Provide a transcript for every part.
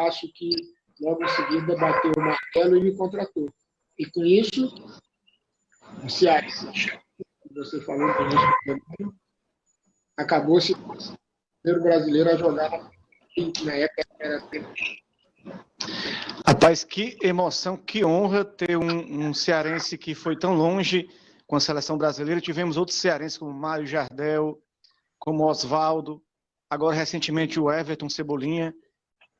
Cássio, que logo em seguida bateu o martelo e me contratou. E com isso, o Ceará, que você falou no início do ano, acabou se primeiro brasileiro a jogar na época era tempo. Rapaz, que emoção, que honra ter um cearense que foi tão longe com a seleção brasileira. Tivemos outros cearenses como Mário Jardel, como Oswaldo, agora recentemente o Everton Cebolinha,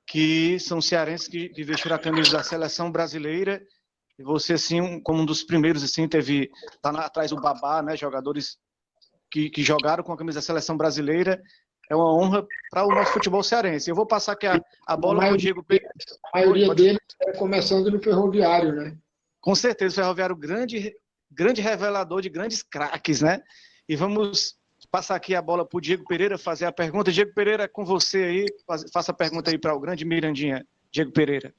que são cearenses que vestiram a camisa da seleção brasileira. E você, assim, como um dos primeiros, assim, tá atrás do Babá, né, jogadores que jogaram com a camisa da seleção brasileira. É uma honra para o nosso futebol cearense. Eu vou passar aqui a bola para o Diego Pereira. A maioria deles é começando no Ferroviário, né? Com certeza, o Ferroviário grande revelador de grandes craques, né? E vamos passar aqui a bola para o Diego Pereira fazer a pergunta. Diego Pereira, com você aí, faça a pergunta aí para o grande Mirandinha. Diego Pereira.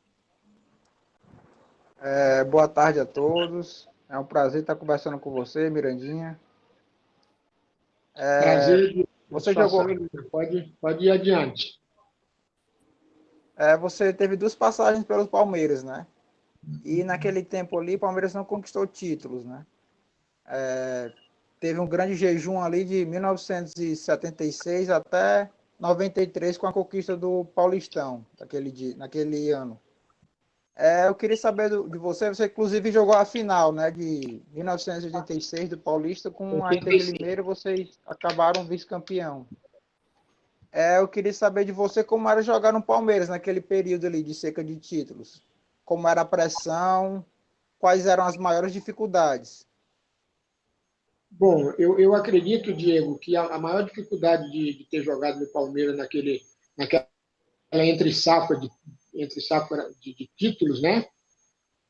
Boa tarde a todos. É um prazer estar conversando com você, Mirandinha. Prazer. Você jogou. Pode ir adiante. Você teve 2 passagens pelos Palmeiras, né? E naquele tempo ali, o Palmeiras não conquistou títulos, né? Teve um grande jejum ali de 1976 até 93 com a conquista do Paulistão, naquele ano. Eu queria saber de você, você inclusive jogou a final, né, de 1986 do Paulista com a Inter de Limeira, vocês acabaram vice-campeão. Eu queria saber de você como era jogar no Palmeiras naquele período ali de seca de títulos. Como era a pressão, quais eram as maiores dificuldades? Bom, eu acredito, Diego, que a maior dificuldade de ter jogado no Palmeiras naquela entre-safra de títulos, né?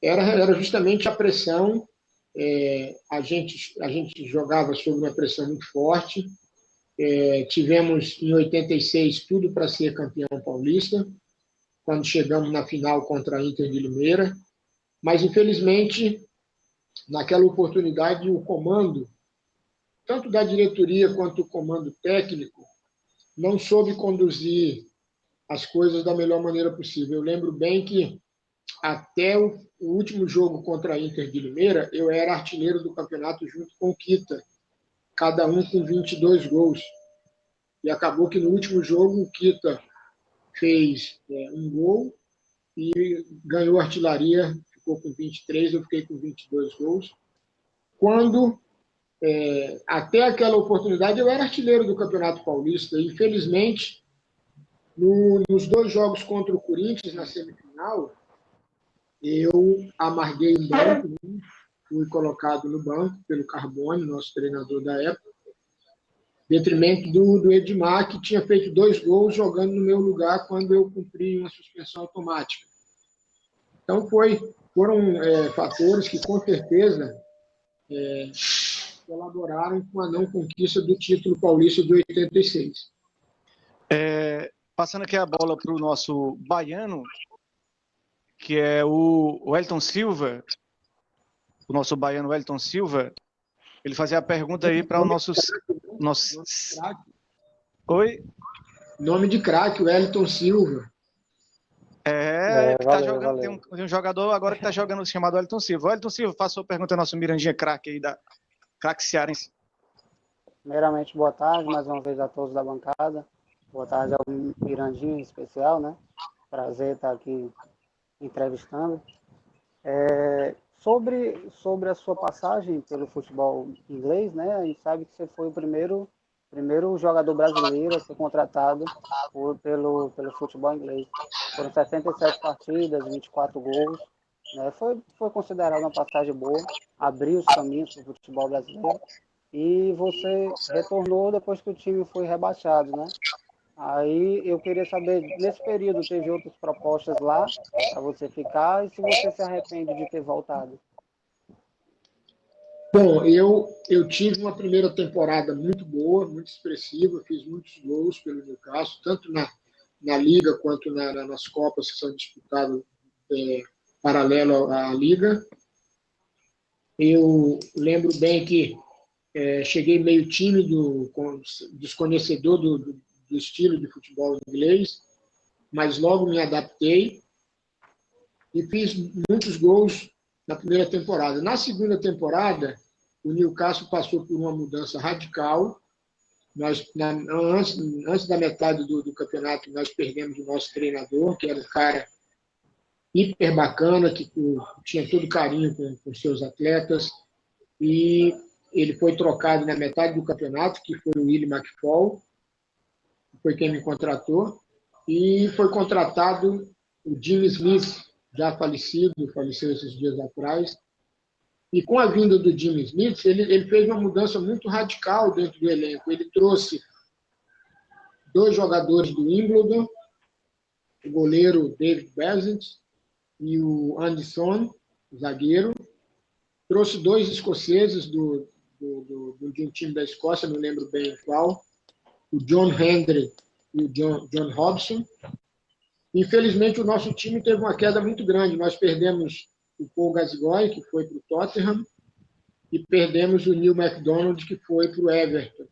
Era justamente a pressão. A gente jogava sob uma pressão muito forte. Tivemos em 86 tudo para ser campeão paulista, quando chegamos na final contra a Inter de Limeira. Mas, infelizmente, naquela oportunidade, o comando, tanto da diretoria quanto o comando técnico, não soube conduzir as coisas da melhor maneira possível. Eu lembro bem que até o último jogo contra a Inter de Limeira, eu era artilheiro do campeonato junto com o Kita, cada um com 22 gols. E acabou que no último jogo o Kita fez um gol e ganhou a artilharia, ficou com 23, eu fiquei com 22 gols. Quando, até aquela oportunidade, eu era artilheiro do Campeonato Paulista. E, infelizmente, nos 2 jogos contra o Corinthians, na semifinal, eu amarguei um banco, né? Fui colocado no banco pelo Carbone, nosso treinador da época, em detrimento do Edmar, que tinha feito 2 gols jogando no meu lugar quando eu cumpri uma suspensão automática. Então, foram fatores que, com certeza, colaboraram com a não conquista do título paulista de 86. Passando aqui a bola para o nosso baiano, que é o Elton Silva, o nosso baiano Elton Silva, ele fazia a pergunta aí para o nosso... Oi? Nome de craque, o Elton Silva. Tá jogando, tem um jogador agora que está jogando chamado Elton Silva. O Elton Silva, faça a pergunta ao nosso Mirandinha craque aí, da craque cearense. Primeiramente, boa tarde mais uma vez a todos da bancada. Boa tarde ao Mirandinha em especial, né? Prazer estar aqui entrevistando. Sobre a sua passagem pelo futebol inglês, né? A gente sabe que você foi o primeiro jogador brasileiro a ser contratado pelo futebol inglês. Foram 67 partidas, 24 gols. Né? Foi considerado uma passagem boa, abriu os caminhos para o futebol brasileiro. E você retornou depois que o time foi rebaixado, né? Aí eu queria saber, nesse período teve outras propostas lá para você ficar e se você se arrepende de ter voltado. Bom, eu tive uma primeira temporada muito boa, muito expressiva, fiz muitos gols pelo Newcastle, tanto na Liga quanto nas Copas que são disputadas paralelo à Liga. Eu lembro bem que cheguei meio tímido, desconhecedor do estilo de futebol inglês, mas logo me adaptei e fiz muitos gols na primeira temporada. Na segunda temporada, o Newcastle passou por uma mudança radical. Antes da metade do campeonato, nós perdemos o nosso treinador, que era um cara hiper bacana, que tinha todo carinho com seus atletas, e ele foi trocado na metade do campeonato, que foi o Willie McFall, que foi quem me contratou, e foi contratado o Jimmy Smith, já faleceu esses dias atrás. E com a vinda do Jimmy Smith, ele fez uma mudança muito radical dentro do elenco. Ele trouxe 2 jogadores do Wimbledon, o goleiro David Besant e o Anderson, o zagueiro. Trouxe 2 escoceses de um time da Escócia, não lembro bem qual, o John Hendry e o John Hobson. Infelizmente, o nosso time teve uma queda muito grande. Nós perdemos o Paul Gascoigne, que foi para o Tottenham, e perdemos o Neil MacDonald, que foi para o Everton.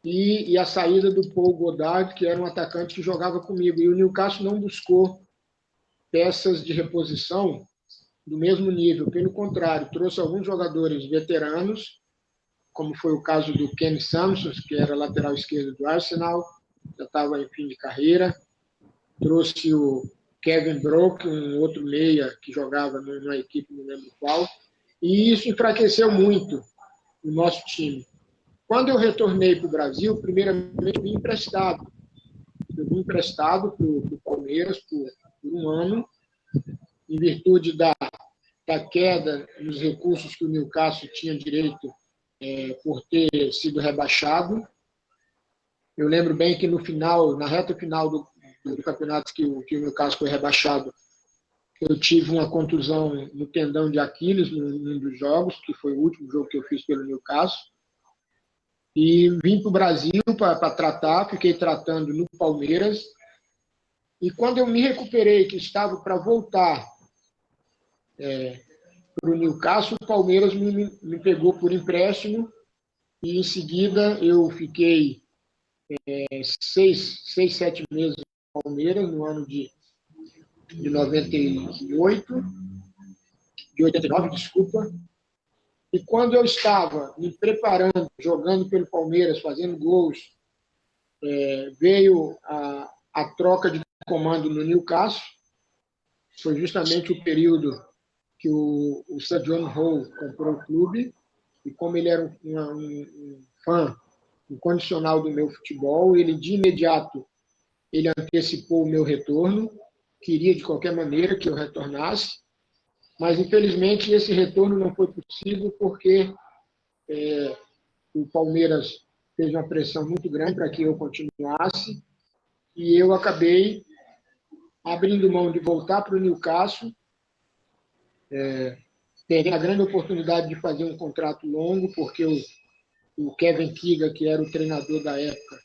E a saída do Paul Goddard, que era um atacante que jogava comigo. E o Newcastle não buscou peças de reposição do mesmo nível. Pelo contrário, trouxe alguns jogadores veteranos, como foi o caso do Ken Sampson, que era lateral esquerdo do Arsenal, já estava em fim de carreira. Trouxe o Kevin Brook, um outro meia que jogava numa equipe, não lembro qual, e isso enfraqueceu muito o nosso time. Quando eu retornei para o Brasil, primeiramente eu vim emprestado. Eu vim emprestado para o Palmeiras por 1 ano, em virtude da queda nos recursos que o Newcastle tinha direito por ter sido rebaixado. Eu lembro bem que na reta final do campeonato que o Newcastle foi rebaixado, eu tive uma contusão no tendão de Aquiles num dos jogos, que foi o último jogo que eu fiz pelo Newcastle. E vim para o Brasil para tratar, fiquei tratando no Palmeiras. E quando eu me recuperei, que estava para voltar para o Newcastle, o Palmeiras me pegou por empréstimo. E em seguida eu fiquei 6, 7 meses no Palmeiras, no ano de 98, de 89, desculpa. E quando eu estava me preparando, jogando pelo Palmeiras, fazendo gols, veio a troca de comando no Newcastle. Foi justamente o período que o Sir John Hall comprou o clube. E como ele era um fã incondicional do meu futebol, ele de imediato ele antecipou o meu retorno. Queria de qualquer maneira que eu retornasse. Mas, infelizmente, esse retorno não foi possível porque o Palmeiras fez uma pressão muito grande para que eu continuasse e eu acabei abrindo mão de voltar para o Newcastle, tendo a grande oportunidade de fazer um contrato longo, porque o Kevin Keegan, que era o treinador da época,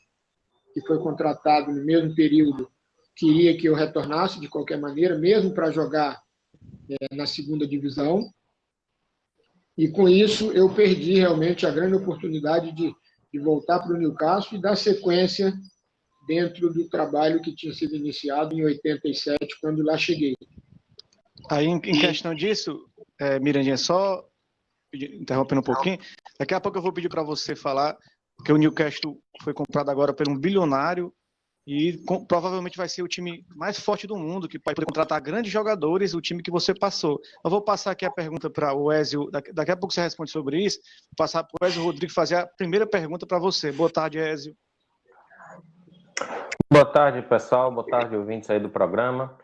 que foi contratado no mesmo período, queria que eu retornasse de qualquer maneira, mesmo para jogar na segunda divisão. E com isso eu perdi realmente a grande oportunidade de voltar para o Newcastle e dar sequência dentro do trabalho que tinha sido iniciado em 87, quando lá cheguei. Aí, em questão disso, Mirandinha, só interrompendo um pouquinho, daqui a pouco eu vou pedir para você falar que o Newcastle foi comprado agora por um bilionário e provavelmente vai ser o time mais forte do mundo, que vai poder contratar grandes jogadores, o time que você passou. Eu vou passar aqui a pergunta para o Ezio, daqui a pouco você responde sobre isso, vou passar para o Ezio Rodrigues fazer a primeira pergunta para você. Boa tarde, Ezio. Boa tarde, pessoal. Boa tarde, ouvintes aí do programa.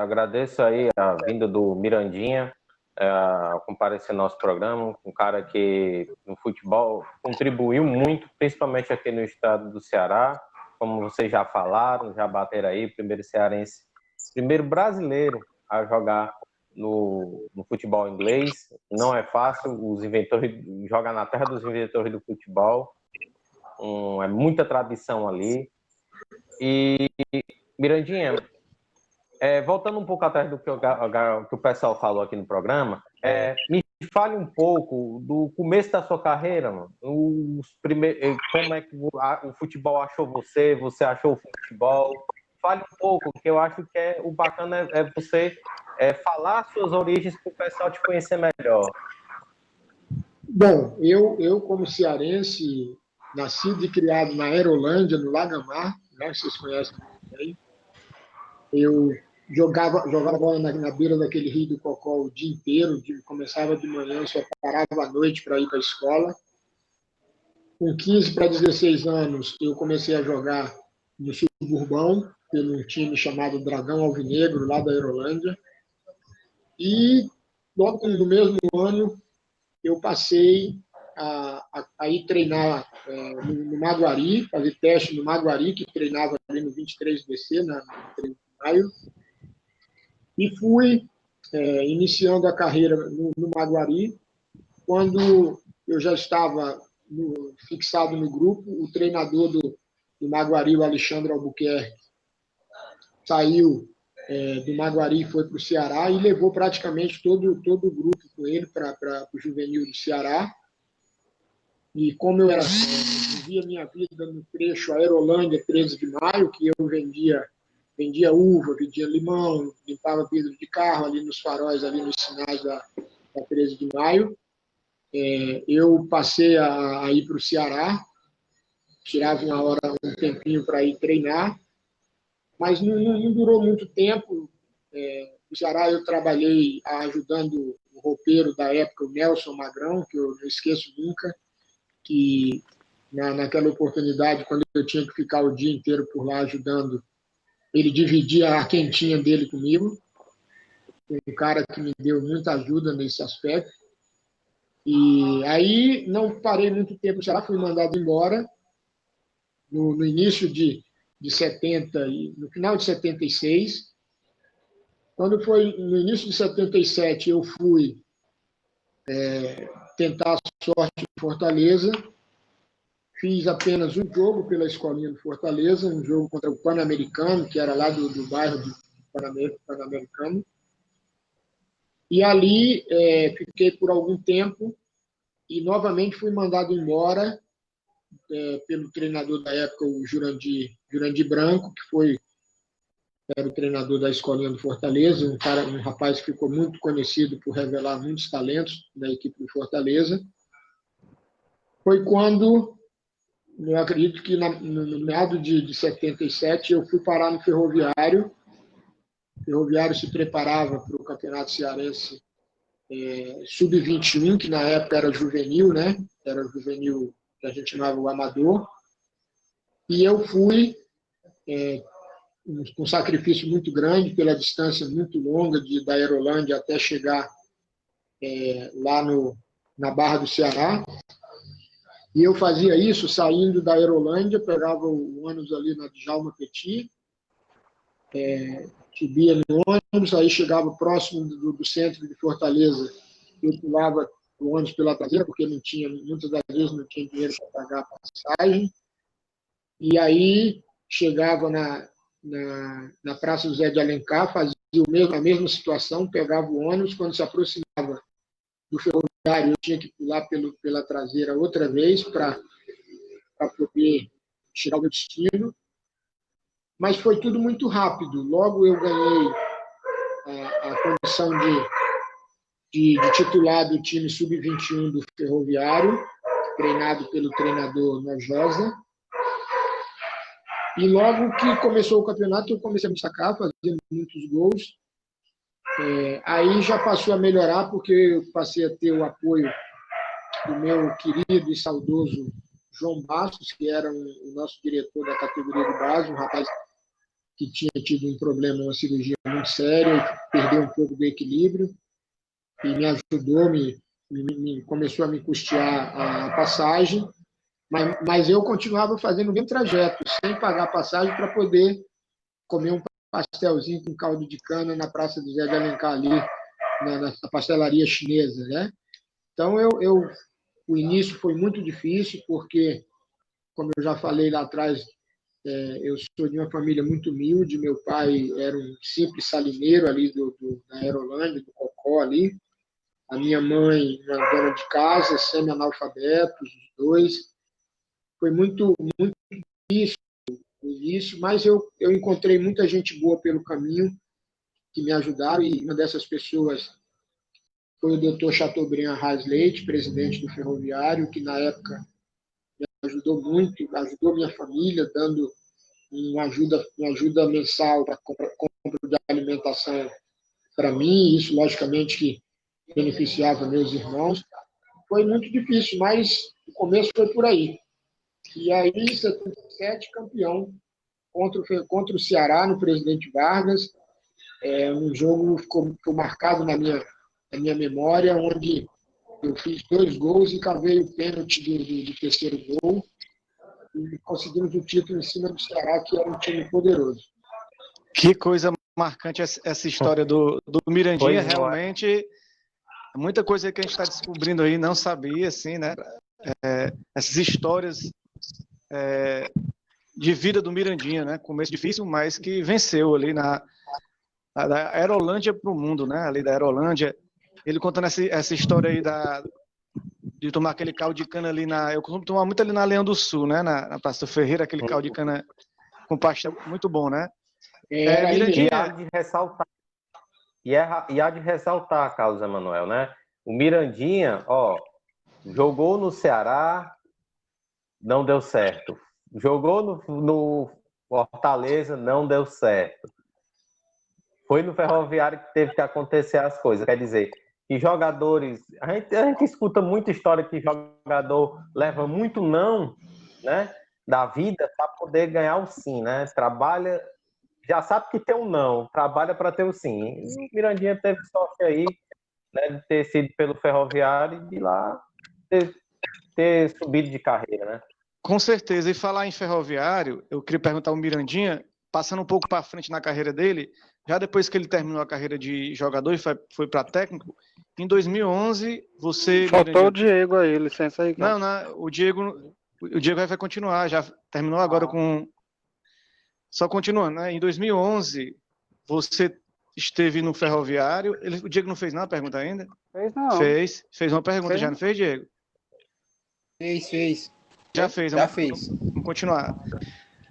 Agradeço aí a vinda do Mirandinha a comparecer ao nosso programa, um cara que no futebol contribuiu muito, principalmente aqui no estado do Ceará, como vocês já falaram, já bateram aí, primeiro cearense, primeiro brasileiro a jogar no futebol inglês. Não é fácil, os inventores jogar na terra dos inventores do futebol, é muita tradição ali. E Mirandinha, voltando um pouco atrás do que o pessoal falou aqui no programa, me fale um pouco do começo da sua carreira, mano. Como é que o futebol achou você achou o futebol, fale um pouco, que eu acho que o bacana é você falar suas origens para o pessoal te conhecer melhor. Bom, eu como cearense, nascido e criado na Aerolândia, no Lagamar, né, vocês conhecem bem, eu jogava bola na beira daquele rio do Cocó o dia inteiro, começava de manhã e só parava à noite para ir para a escola. Com 15 para 16 anos, eu comecei a jogar no Suburbão, pelo um time chamado Dragão Alvinegro, lá da Aerolândia. E logo no mesmo ano, eu passei a ir treinar no Maguari, fazer teste no Maguari, que treinava ali no 23BC, no 3 de maio. E fui iniciando a carreira no Maguari. Quando eu já estava fixado no grupo, o treinador do Maguari, o Alexandre Albuquerque, saiu do Maguari e foi para o Ceará e levou praticamente todo o grupo com ele para o juvenil do Ceará. E como eu vivia minha vida no trecho Aerolândia 13 de maio, que eu vendia uva, vendia limão, limpava vidro de carro ali nos faróis, ali nos sinais da 13 de maio, eu passei a ir para o Ceará, tirava um tempinho para ir treinar, mas não durou muito tempo. No Ceará eu trabalhei ajudando o roupeiro da época, o Nelson Magrão, que eu não esqueço nunca, que naquela oportunidade, quando eu tinha que ficar o dia inteiro por lá ajudando, ele dividia a quentinha dele comigo, um cara que me deu muita ajuda nesse aspecto. E aí não parei muito tempo, já fui mandado embora no início de 70, no final de 76. Quando foi no início de 77, eu fui tentar a sorte em Fortaleza. Fiz apenas um jogo pela escolinha do Fortaleza, um jogo contra o Pan-Americano, que era lá do bairro do Pan-Americano. E ali fiquei por algum tempo e novamente fui mandado embora pelo treinador da época, o Jurandir Branco, que era o treinador da escolinha do Fortaleza, um rapaz que ficou muito conhecido por revelar muitos talentos da equipe do Fortaleza. Foi quando, eu acredito que no meado de 77, eu fui parar no Ferroviário. O Ferroviário se preparava para o Campeonato Cearense Sub-21, que na época era juvenil, né? Era o juvenil que a gente chamava o amador. E eu fui com um sacrifício muito grande, pela distância muito longa da Aerolândia até chegar lá na Barra do Ceará. E eu fazia isso saindo da Aerolândia, pegava o ônibus ali na Djalma Petit, subia no ônibus, aí chegava próximo do centro de Fortaleza, eu pulava o ônibus pela traseira, porque muitas das vezes não tinha dinheiro para pagar a passagem. E aí chegava na Praça José de Alencar, fazia a mesma situação, pegava o ônibus, quando se aproximava do Ferroviário, eu tinha que pular pela traseira outra vez para poder chegar ao meu destino. Mas foi tudo muito rápido. Logo eu ganhei a condição de titular do time sub-21 do Ferroviário, treinado pelo treinador Nojosa. E logo que começou o campeonato, eu comecei a me destacar, fazendo muitos gols. Aí já passou a melhorar, porque eu passei a ter o apoio do meu querido e saudoso João Bastos, que era o nosso diretor da categoria de base, um rapaz que tinha tido um problema, uma cirurgia muito séria, e perdeu um pouco do equilíbrio, e me ajudou, começou a me custear a passagem, mas eu continuava fazendo o mesmo trajeto, sem pagar passagem, para poder comer um pastelzinho com caldo de cana na Praça do Zé de Alencar, ali, na pastelaria chinesa, né? Então, o início foi muito difícil, porque, como eu já falei lá atrás, eu sou de uma família muito humilde. Meu pai era um simples salineiro ali da Aerolândia, do Cocó ali. A minha mãe, uma dona de casa, semi-analfabetos, os dois. Foi muito, muito difícil no início, mas eu encontrei muita gente boa pelo caminho que me ajudaram, e uma dessas pessoas foi o Dr. Chateaubriand Arraes Leite, presidente do Ferroviário, que na época me ajudou muito, ajudou minha família, dando uma ajuda mensal para compra de alimentação para mim, isso logicamente que beneficiava meus irmãos. Foi muito difícil, mas o começo foi por aí. E aí, em 77, campeão contra o Ceará, no Presidente Vargas. Um jogo ficou marcado na minha memória, onde eu fiz 2 gols e cavei o pênalti do terceiro gol. E conseguimos o título em cima do Ceará, que era um time poderoso. Que coisa marcante essa história do Mirandinha, Pois realmente. Muita coisa que a gente está descobrindo aí, não sabia, assim, né? Essas histórias de vida do Mirandinha, né? Começo difícil, mas que venceu ali da Aerolândia para o mundo, né? Ali da Aerolândia. Ele contando essa história aí de tomar aquele caldo de cana ali eu costumo tomar muito ali na Leão do Sul, né? Na Praça do Ferreira, aquele caldo de cana com pasta muito bom, né? E há de ressaltar, há de ressaltar, Carlos Emanuel, né? O Mirandinha, jogou no Ceará, não deu certo. Jogou no Fortaleza, não deu certo. Foi no Ferroviário que teve que acontecer as coisas. Quer dizer, que jogadores... A gente escuta muita história que jogador leva muito não, né, da vida para poder ganhar o sim, né? Trabalha... Já sabe que tem um não, trabalha para ter o sim. E o Mirandinha teve sorte aí, né, de ter sido pelo Ferroviário e de lá ter subido de carreira, né? Com certeza. E falar em Ferroviário, eu queria perguntar ao Mirandinha, passando um pouco para frente na carreira dele, já depois que ele terminou a carreira de jogador e foi para técnico, em 2011, você... Faltou Mirandinha... o Diego aí, licença aí, cara. Não, o Diego vai continuar, já terminou agora com... Só continuando, né? Em 2011, você esteve no Ferroviário. O Diego não fez nenhuma pergunta ainda? Fez não. Fez uma pergunta, Fez? já não fez, Diego? Fez. Já fez. Já fez. Vamos continuar.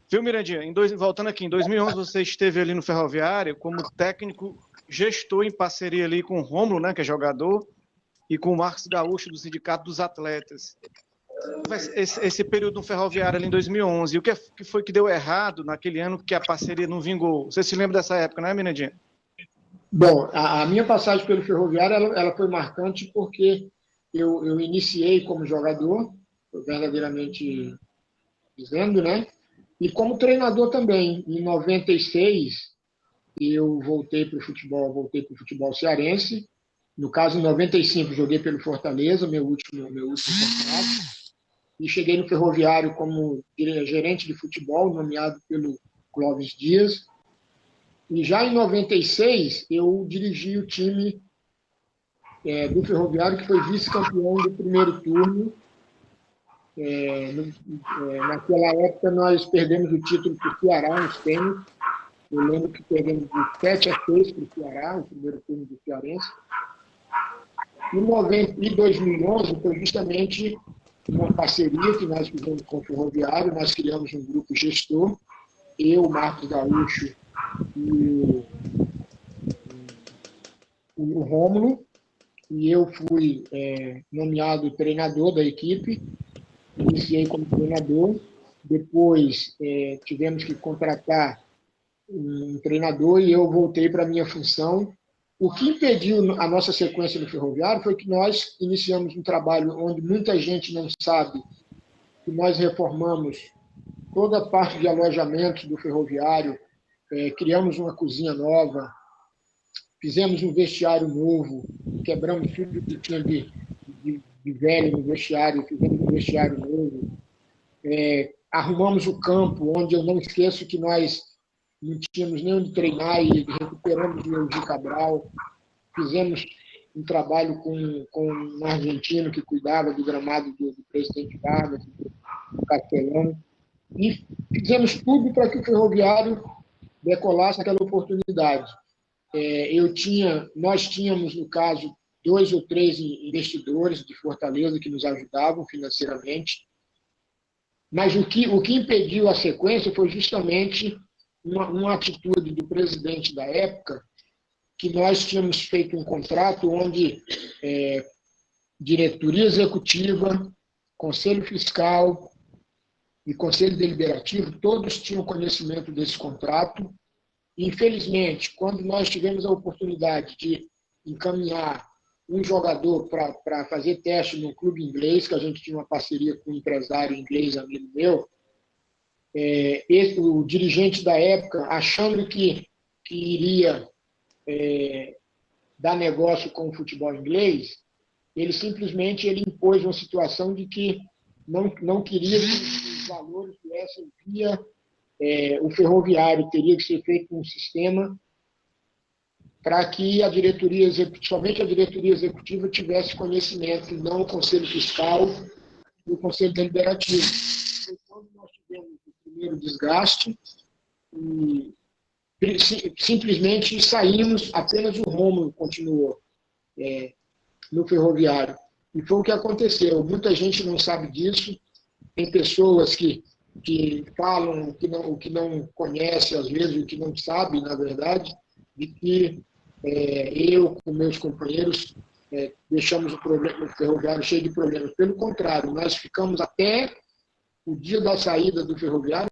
Viu, Mirandinha? Voltando aqui, em 2011 você esteve ali no Ferroviário como técnico gestor em parceria ali com o Rômulo, né, que é jogador, e com o Marcos Gaúcho do Sindicato dos Atletas. Esse período no Ferroviário ali em 2011, o que foi que deu errado naquele ano que a parceria não vingou? Você se lembra dessa época, né, Mirandinha? Bom, a minha passagem pelo Ferroviário ela foi marcante porque eu iniciei como jogador, verdadeiramente dizendo, né? E como treinador também. Em 96, eu voltei para o futebol cearense. No caso, em 95, joguei pelo Fortaleza, meu último contrato. E cheguei no Ferroviário como gerente de futebol, nomeado pelo Clóvis Dias. E já em 96, eu dirigi o time do Ferroviário, que foi vice-campeão do primeiro turno. Naquela época, nós perdemos o título para o Ceará, nos tênis. Eu lembro que perdemos de 7-6 para o Ceará, o primeiro turno do Cearense. Em 2011, foi justamente uma parceria que nós fizemos com o Ferroviário. Nós criamos um grupo gestor, eu, o Marcos Gaúcho e o Rômulo, e eu fui nomeado treinador da equipe. Iniciei como treinador, depois tivemos que contratar um treinador e eu voltei para a minha função. O que impediu a nossa sequência no Ferroviário foi que nós iniciamos um trabalho onde muita gente não sabe que nós reformamos toda a parte de alojamento do Ferroviário, criamos uma cozinha nova, fizemos um vestiário novo, quebramos tudo que tinha de velho no vestiário, fizemos um vestiário novo, arrumamos o campo, onde eu não esqueço que nós não tínhamos nem onde treinar e recuperamos o Elgi Cabral, fizemos um trabalho com um argentino que cuidava do gramado do Presidente Vargas, do Castelão, e fizemos tudo para que o Ferroviário decolasse aquela oportunidade. Nós tínhamos, no caso, 2 ou 3 investidores de Fortaleza que nos ajudavam financeiramente. Mas o que impediu a sequência foi justamente uma atitude do presidente da época, que nós tínhamos feito um contrato onde diretoria executiva, conselho fiscal e conselho deliberativo, todos tinham conhecimento desse contrato. Infelizmente, quando nós tivemos a oportunidade de encaminhar um jogador para fazer teste no clube inglês, que a gente tinha uma parceria com um empresário inglês, amigo meu, o dirigente da época, achando que iria dar negócio com o futebol inglês, ele simplesmente impôs uma situação de que não queria que os valores viessem via o ferroviário, teria que ser feito um sistema para que a diretoria, somente a diretoria executiva tivesse conhecimento, e não o conselho fiscal e o conselho deliberativo. Foi quando nós tivemos o primeiro desgaste e simplesmente saímos, apenas o Rômulo continuou no ferroviário. E foi o que aconteceu. Muita gente não sabe disso, tem pessoas que falam o que não conhece, às vezes, o que não sabe, na verdade, de que eu, com meus companheiros, deixamos o ferroviário cheio de problemas. Pelo contrário, nós ficamos até o dia da saída do ferroviário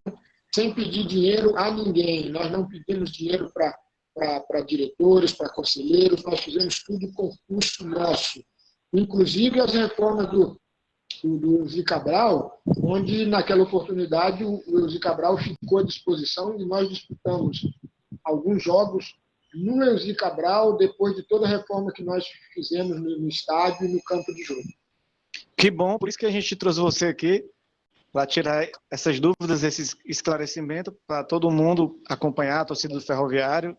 sem pedir dinheiro a ninguém. Nós não pedimos dinheiro para diretores, para conselheiros, nós fizemos tudo com custo nosso. Inclusive as reformas do Elzi Cabral, onde naquela oportunidade o Elzi Cabral ficou à disposição e nós disputamos alguns jogos no Elzi Cabral, depois de toda a reforma que nós fizemos no estádio e no campo de jogo. Que bom, por isso que a gente trouxe você aqui, para tirar essas dúvidas, esse esclarecimento, para todo mundo acompanhar a torcida do Ferroviário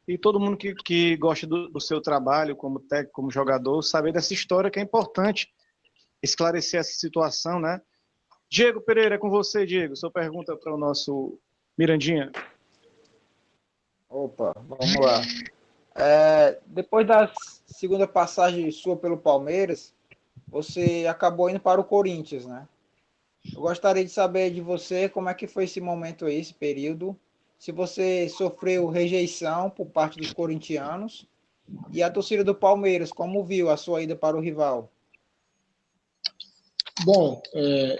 e todo mundo que gosta do seu trabalho como técnico, como jogador, saber dessa história que é importante esclarecer essa situação, né? Diego Pereira, é com você, Diego. Sua pergunta para o nosso Mirandinha. Opa, vamos lá. Depois da segunda passagem sua pelo Palmeiras, você acabou indo para o Corinthians, né? Eu gostaria de saber de você como é que foi esse momento aí, esse período, se você sofreu rejeição por parte dos corintianos e a torcida do Palmeiras, como viu a sua ida para o rival? Bom,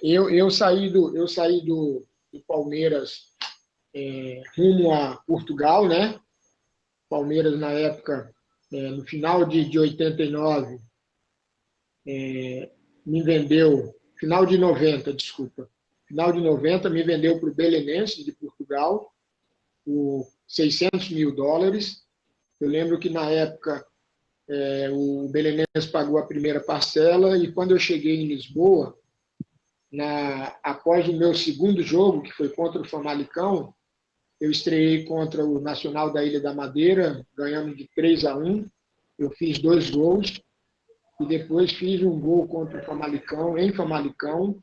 eu saí do Palmeiras rumo a Portugal, né? Palmeiras, na época, no final de 89, me vendeu, final de 90, desculpa, final de 90, me vendeu para o Belenenses de Portugal por $600 mil. Eu lembro que, na época, o Belenenses pagou a primeira parcela e, quando eu cheguei em Lisboa, após o meu segundo jogo, que foi contra o Famalicão, eu estreiei contra o Nacional da Ilha da Madeira, ganhamos de 3-1, eu fiz 2 gols, e depois fiz um gol contra o Famalicão, em Famalicão,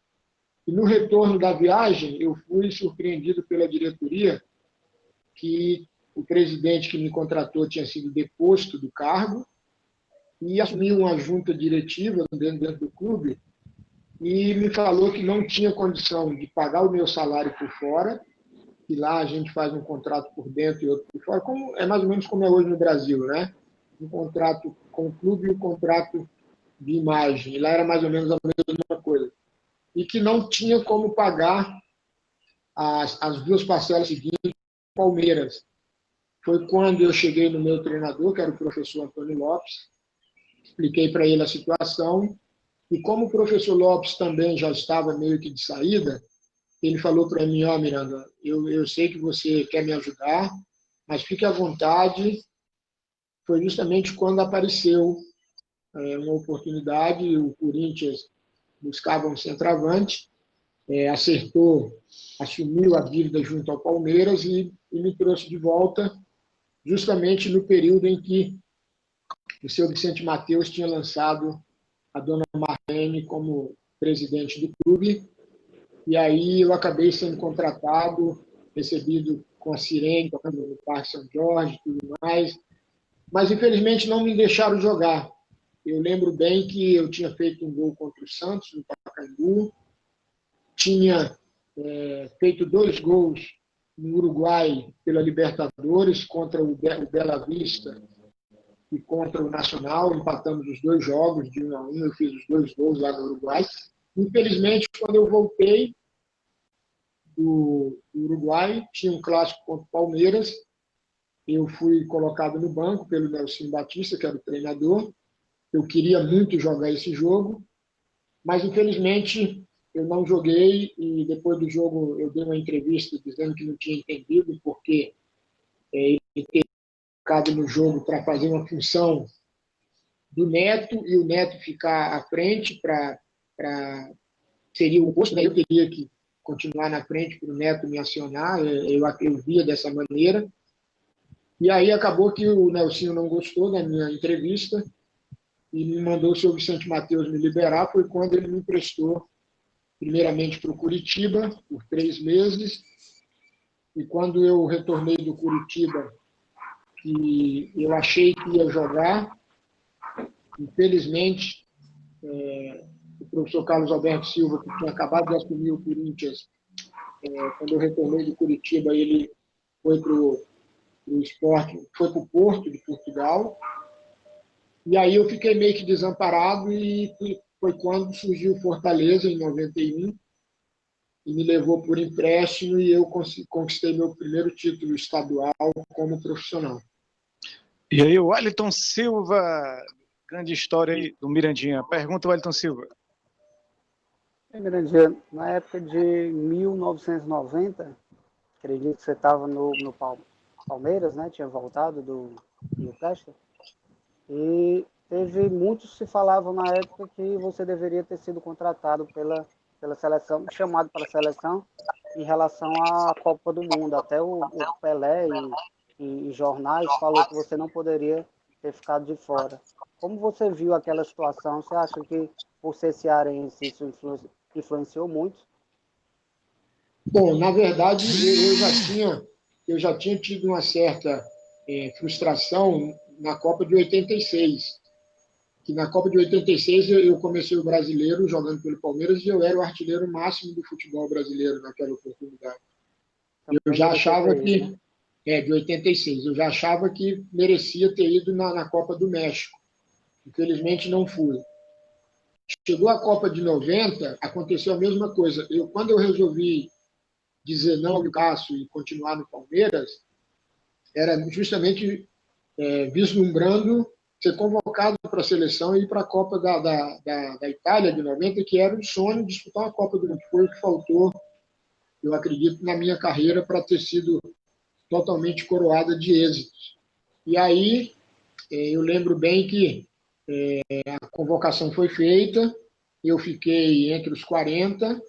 e no retorno da viagem eu fui surpreendido pela diretoria que o presidente que me contratou tinha sido deposto do cargo e assumiu uma junta diretiva dentro do clube e me falou que não tinha condição de pagar o meu salário por fora, que lá a gente faz um contrato por dentro e outro por fora, é mais ou menos como é hoje no Brasil, né? Um contrato com o clube e um contrato de imagem. E lá era mais ou menos a mesma coisa. E que não tinha como pagar as 2 parcelas seguintes do Palmeiras. Foi quando eu cheguei no meu treinador, que era o professor Antônio Lopes, expliquei para ele a situação, e como o professor Lopes também já estava meio que de saída, ele falou para mim: Miranda, eu sei que você quer me ajudar, mas fique à vontade. Foi justamente quando apareceu uma oportunidade, o Corinthians buscava um centroavante, acertou, assumiu a dívida junto ao Palmeiras e me trouxe de volta justamente no período em que o seu Vicente Mateus tinha lançado a dona Marlene como presidente do clube, e aí eu acabei sendo contratado, recebido com a sirene, tocando no Parque São Jorge e tudo mais, mas infelizmente não me deixaram jogar. Eu lembro bem que eu tinha feito um gol contra o Santos, no Pacaembu, tinha feito 2 gols no Uruguai pela Libertadores contra o Bela Vista e contra o Nacional. Empatamos os 2 jogos de 1-1. Eu fiz os 2 gols lá no Uruguai. Infelizmente, quando eu voltei do Uruguai, tinha um clássico contra o Palmeiras. Eu fui colocado no banco pelo Nelson Batista, que era o treinador. Eu queria muito jogar esse jogo, mas infelizmente eu não joguei, e depois do jogo eu dei uma entrevista dizendo que não tinha entendido porque ele teria ficado no jogo para fazer uma função do Neto e o Neto ficar à frente seria o oposto, né? Eu teria que continuar na frente para o Neto me acionar, eu via dessa maneira. E aí acabou que o Nelsinho não gostou da minha entrevista e me mandou o seu Vicente Matheus me liberar. Foi quando ele me emprestou primeiramente para o Curitiba por 3 meses, e quando eu retornei do Curitiba, que eu achei que ia jogar, infelizmente, o professor Carlos Alberto Silva, que tinha acabado de assumir o Corinthians, quando eu retornei do Curitiba, ele foi para o Sport, foi para o Porto de Portugal, e aí eu fiquei meio que desamparado, e foi quando surgiu o Fortaleza, em 91, e me levou por empréstimo, e eu conquistei meu primeiro título estadual como profissional. E aí o Wellington Silva, grande história aí do Mirandinha. Pergunta, Wellington Silva. Mirandinha, na época de 1990, acredito que você estava no Palmeiras, né? Tinha voltado do empréstimo. E teve muitos se falavam na época que você deveria ter sido contratado pela seleção, chamado para a seleção em relação à Copa do Mundo. Até o Pelé e jornais falou que você não poderia ter ficado de fora. Como você viu aquela situação? Você acha que, por ser cearense, isso influenciou muito? Bom, na verdade, eu já tinha tido uma certa frustração na Copa de 86. Que na Copa de 86 eu comecei o brasileiro jogando pelo Palmeiras e eu era o artilheiro máximo do futebol brasileiro naquela oportunidade. Eu já achava que... de 86. Eu já achava que merecia ter ido na Copa do México. Infelizmente não fui. Chegou a Copa de 90, aconteceu a mesma coisa. Quando eu resolvi dizer não ao Cássio e continuar no Palmeiras, era justamente vislumbrando ser convocado para a seleção e ir para a Copa da Itália de 90, que era um sonho, disputar uma Copa do Mundo. Foi o que faltou, eu acredito, na minha carreira para ter sido totalmente coroada de êxitos. E aí, eu lembro bem que a convocação foi feita, eu fiquei entre os 40,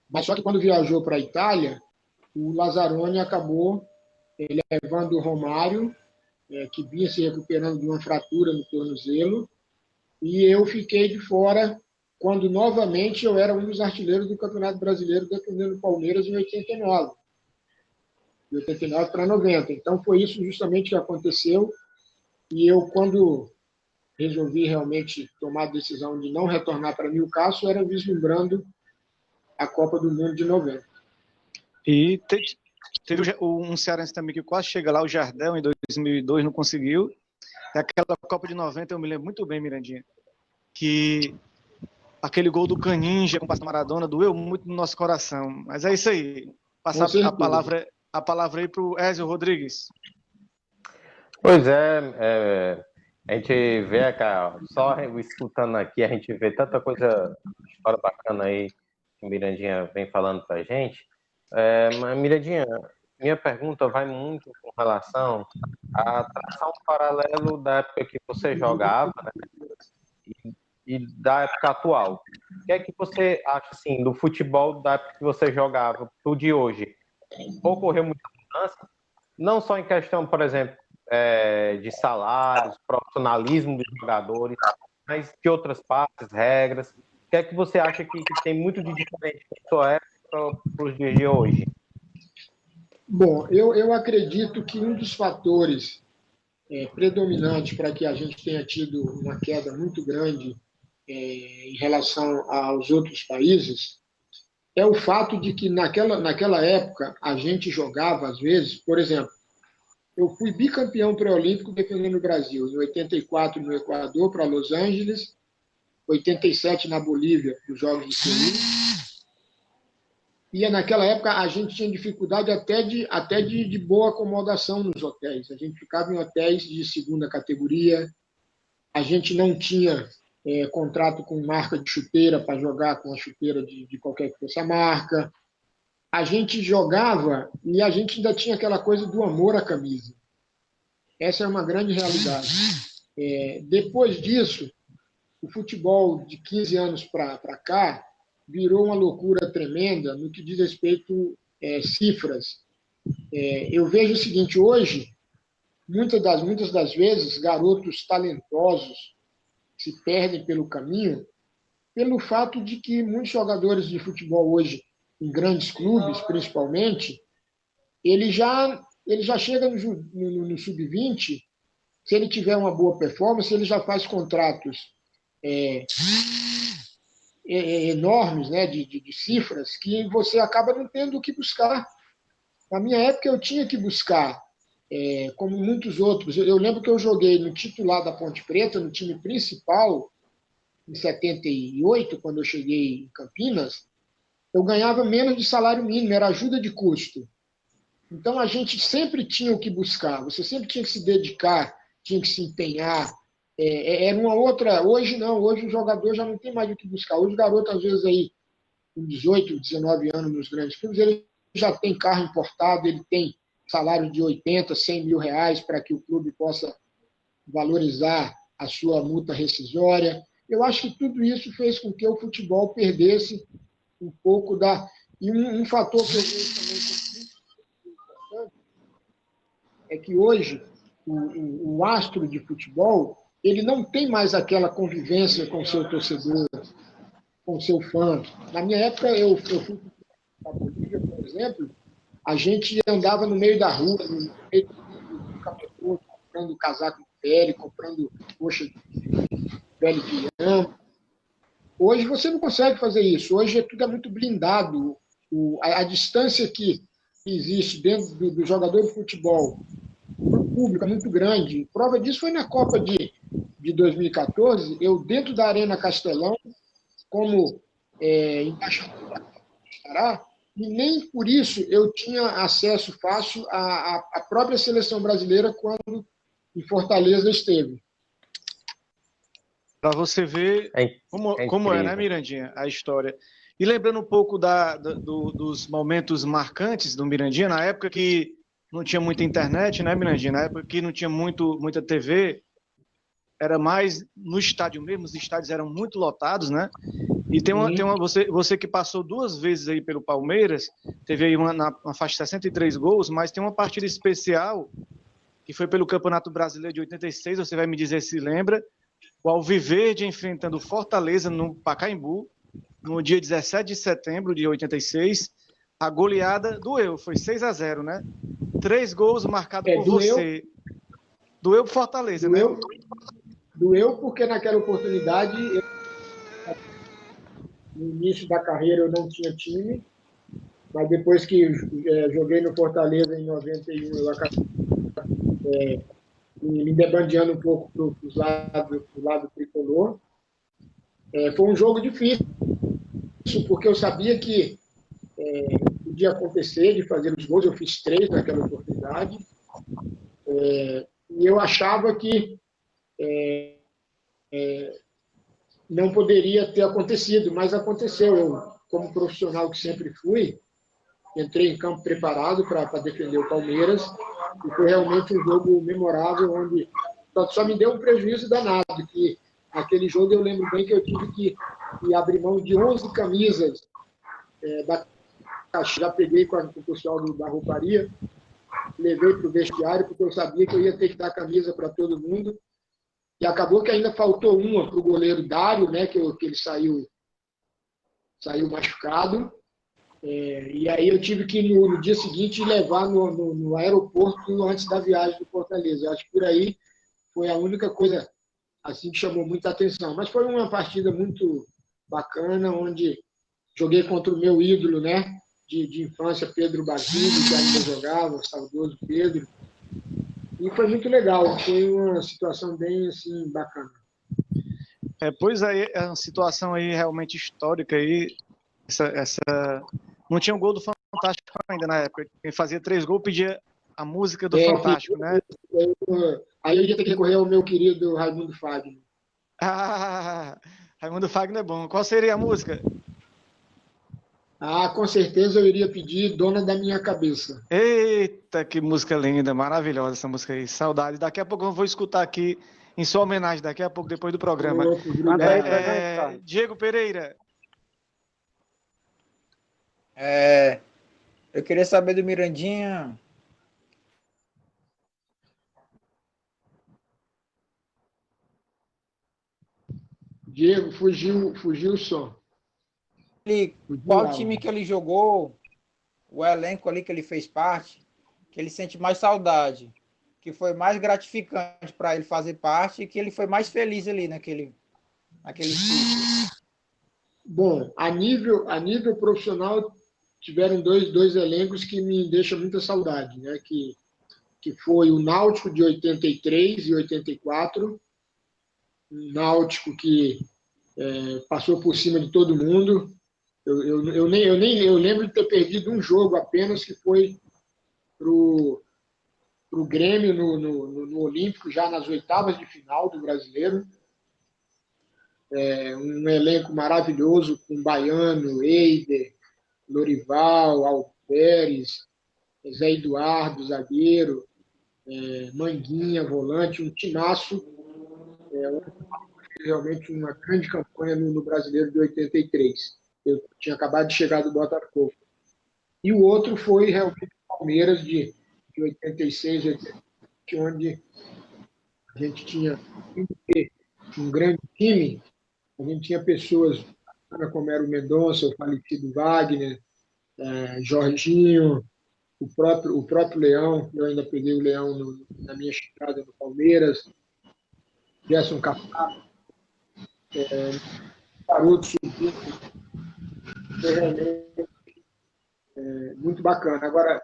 mas só que quando viajou para a Itália, o Lazzaroni acabou levando o Romário, que vinha se recuperando de uma fratura no tornozelo, e eu fiquei de fora quando novamente eu era um dos artilheiros do Campeonato Brasileiro, defendendo o Palmeiras em 89. De 89 para 90. Então foi isso justamente que aconteceu, e eu, quando resolvi realmente tomar a decisão de não retornar para Newcastle, era vislumbrando a Copa do Mundo de 90. E teve um cearense também que quase chega lá, o Jardel, em 2002, não conseguiu. E aquela Copa de 90, eu me lembro muito bem, Mirandinha, que aquele gol do Caninja com o Maradona doeu muito no nosso coração. Mas é isso aí. Passar a palavra aí para o Ézio Rodrigues. Pois a gente vê, cara, só escutando aqui, a gente vê tanta coisa, história bacana aí que o Mirandinha vem falando pra gente. Mas, Mirandinha, minha pergunta vai muito com relação a traçar um paralelo da época que você jogava, né, e da época atual. O que é que você acha, assim, do futebol da época que você jogava pro de hoje? Ocorreu muita mudança? Não só em questão, por exemplo, de salários, profissionalismo dos jogadores, mas de outras partes, regras. O que é que você acha que tem muito de diferente da sua época para os dias de hoje? Bom, eu acredito que um dos fatores predominantes para que a gente tenha tido uma queda muito grande em relação aos outros países é o fato de que naquela época a gente jogava, às vezes, por exemplo, eu fui bicampeão pré-olímpico defendendo o Brasil, em 84 no Equador para Los Angeles, 87 na Bolívia, nos Jogos de Seul. E naquela época a gente tinha dificuldade até de boa acomodação nos hotéis. A gente ficava em hotéis de segunda categoria, a gente não tinha contrato com marca de chuteira para jogar com a chuteira de qualquer que fosse a marca. A gente jogava e a gente ainda tinha aquela coisa do amor à camisa. Essa é uma grande realidade. Depois disso, o futebol de 15 anos para cá virou uma loucura tremenda no que diz respeito cifras. Eu vejo o seguinte, hoje, muitas das vezes, garotos talentosos se perdem pelo caminho pelo fato de que muitos jogadores de futebol hoje, em grandes clubes, principalmente, ele já chega no sub-20, se ele tiver uma boa performance, ele já faz contratos enormes, né, de cifras, que você acaba não tendo o que buscar. Na minha época, eu tinha que buscar, como muitos outros. Eu lembro que eu joguei no titular da Ponte Preta, no time principal, em 78, quando eu cheguei em Campinas, eu ganhava menos de salário mínimo, era ajuda de custo. Então, a gente sempre tinha o que buscar, você sempre tinha que se dedicar, tinha que se empenhar. Era uma outra... Hoje não, hoje o jogador já não tem mais o que buscar. Hoje o garoto, às vezes, aí, com 18, 19 anos nos grandes clubes, ele já tem carro importado, ele tem salário de 80, 100 mil reais para que o clube possa valorizar a sua multa rescisória. Eu acho que tudo isso fez com que o futebol perdesse um pouco da... E um fator que eu vejo também como importante é que hoje o astro de futebol ele não tem mais aquela convivência com o seu torcedor, com o seu fã. Na minha época, eu fui para a Bolívia, por exemplo, a gente andava no meio da rua, no meio do camelô, comprando casaco de pele, comprando coxa de pele de lã. Hoje você não consegue fazer isso. Hoje tudo é muito blindado. A distância que existe dentro do jogador de futebol para o público é muito grande. Prova disso foi na Copa de 2014, eu dentro da Arena Castelão, como embaixador da Pará, e nem por isso eu tinha acesso fácil à própria seleção brasileira quando em Fortaleza esteve. Para você ver como é, né, Mirandinha, a história. E lembrando um pouco dos momentos marcantes do Mirandinha, na época que não tinha muita internet, né, Mirandinha? Na época que não tinha muita TV, era mais no estádio mesmo, os estádios eram muito lotados, né? E você que passou 2 vezes aí pelo Palmeiras, teve aí uma faixa de 63 gols, mas tem uma partida especial que foi pelo Campeonato Brasileiro de 86, você vai me dizer se lembra, o Alviverde enfrentando o Fortaleza no Pacaembu, no dia 17 de setembro de 86, a goleada doeu, foi 6-0, né? 3 gols marcados por você. Doeu pro Fortaleza, né? Doeu porque naquela oportunidade, no início da carreira eu não tinha time, mas depois que joguei no Fortaleza em 91, eu acabei me debandeando um pouco pro lado tricolor. Foi um jogo difícil, porque eu sabia que podia acontecer de fazer os gols, eu fiz 3 naquela oportunidade, e eu achava que não poderia ter acontecido, mas aconteceu. Eu, como profissional que sempre fui, entrei em campo preparado para defender o Palmeiras, e foi realmente um jogo memorável, onde só me deu um prejuízo danado, que naquele jogo eu lembro bem que eu tive que abrir mão de 11 camisas da caixa. Já peguei com o pessoal da rouparia, levei para o vestiário, porque eu sabia que eu ia ter que dar camisa para todo mundo, e acabou que ainda faltou uma para o goleiro Dário, né, que ele saiu machucado, e aí eu tive que, no dia seguinte, levar no aeroporto antes da viagem do Fortaleza. Eu acho que por aí foi a única coisa assim que chamou muita atenção. Mas foi uma partida muito bacana, onde joguei contra o meu ídolo, né? De infância, Pedro Basílio, que ainda jogava, o saudoso Pedro. E foi muito legal, foi uma situação bem assim, bacana. Pois aí, é uma situação aí realmente histórica aí. Não tinha um gol do Fantástico ainda na época. Quem fazia 3 gols pedia a música do Fantástico, né? Aí eu ia ter que recorrer ao meu querido Raimundo Fagner. Ah, Raimundo Fagner é bom. Qual seria a música? Com certeza eu iria pedir Dona da Minha Cabeça. Eita, que música linda, maravilhosa essa música aí. Saudade. Daqui a pouco eu vou escutar aqui em sua homenagem, daqui a pouco, depois do programa. Canta aí pra gente, cara. Diego Pereira. Eu queria saber do Mirandinha. Diego, fugiu o som. Qual time que ele jogou, o elenco ali que ele fez parte, que ele sente mais saudade, que foi mais gratificante para ele fazer parte e que ele foi mais feliz ali naquele ciclo. Bom, a nível profissional, tiveram dois elencos que me deixam muita saudade, né? Que foi o Náutico de 83 e 84, um Náutico que passou por cima de todo mundo. Eu lembro de ter perdido um jogo apenas, que foi para o Grêmio no Olímpico, já nas oitavas de final do Brasileiro. Um elenco maravilhoso com Baiano, Eider, Lorival, Alperes, Zé Eduardo, zagueiro, Manguinha, volante, um timaço. Realmente uma grande campanha no Brasileiro de 83. Eu tinha acabado de chegar do Botafogo. E o outro foi realmente o Palmeiras de 86, 87, onde a gente tinha um grande time, a gente tinha pessoas como era o Mendonça, o falecido Wagner, Jorginho, o próprio Leão. Eu ainda peguei o Leão na minha chegada no Palmeiras, Gerson Kaká, Garoto Subindo, foi realmente muito bacana. Agora,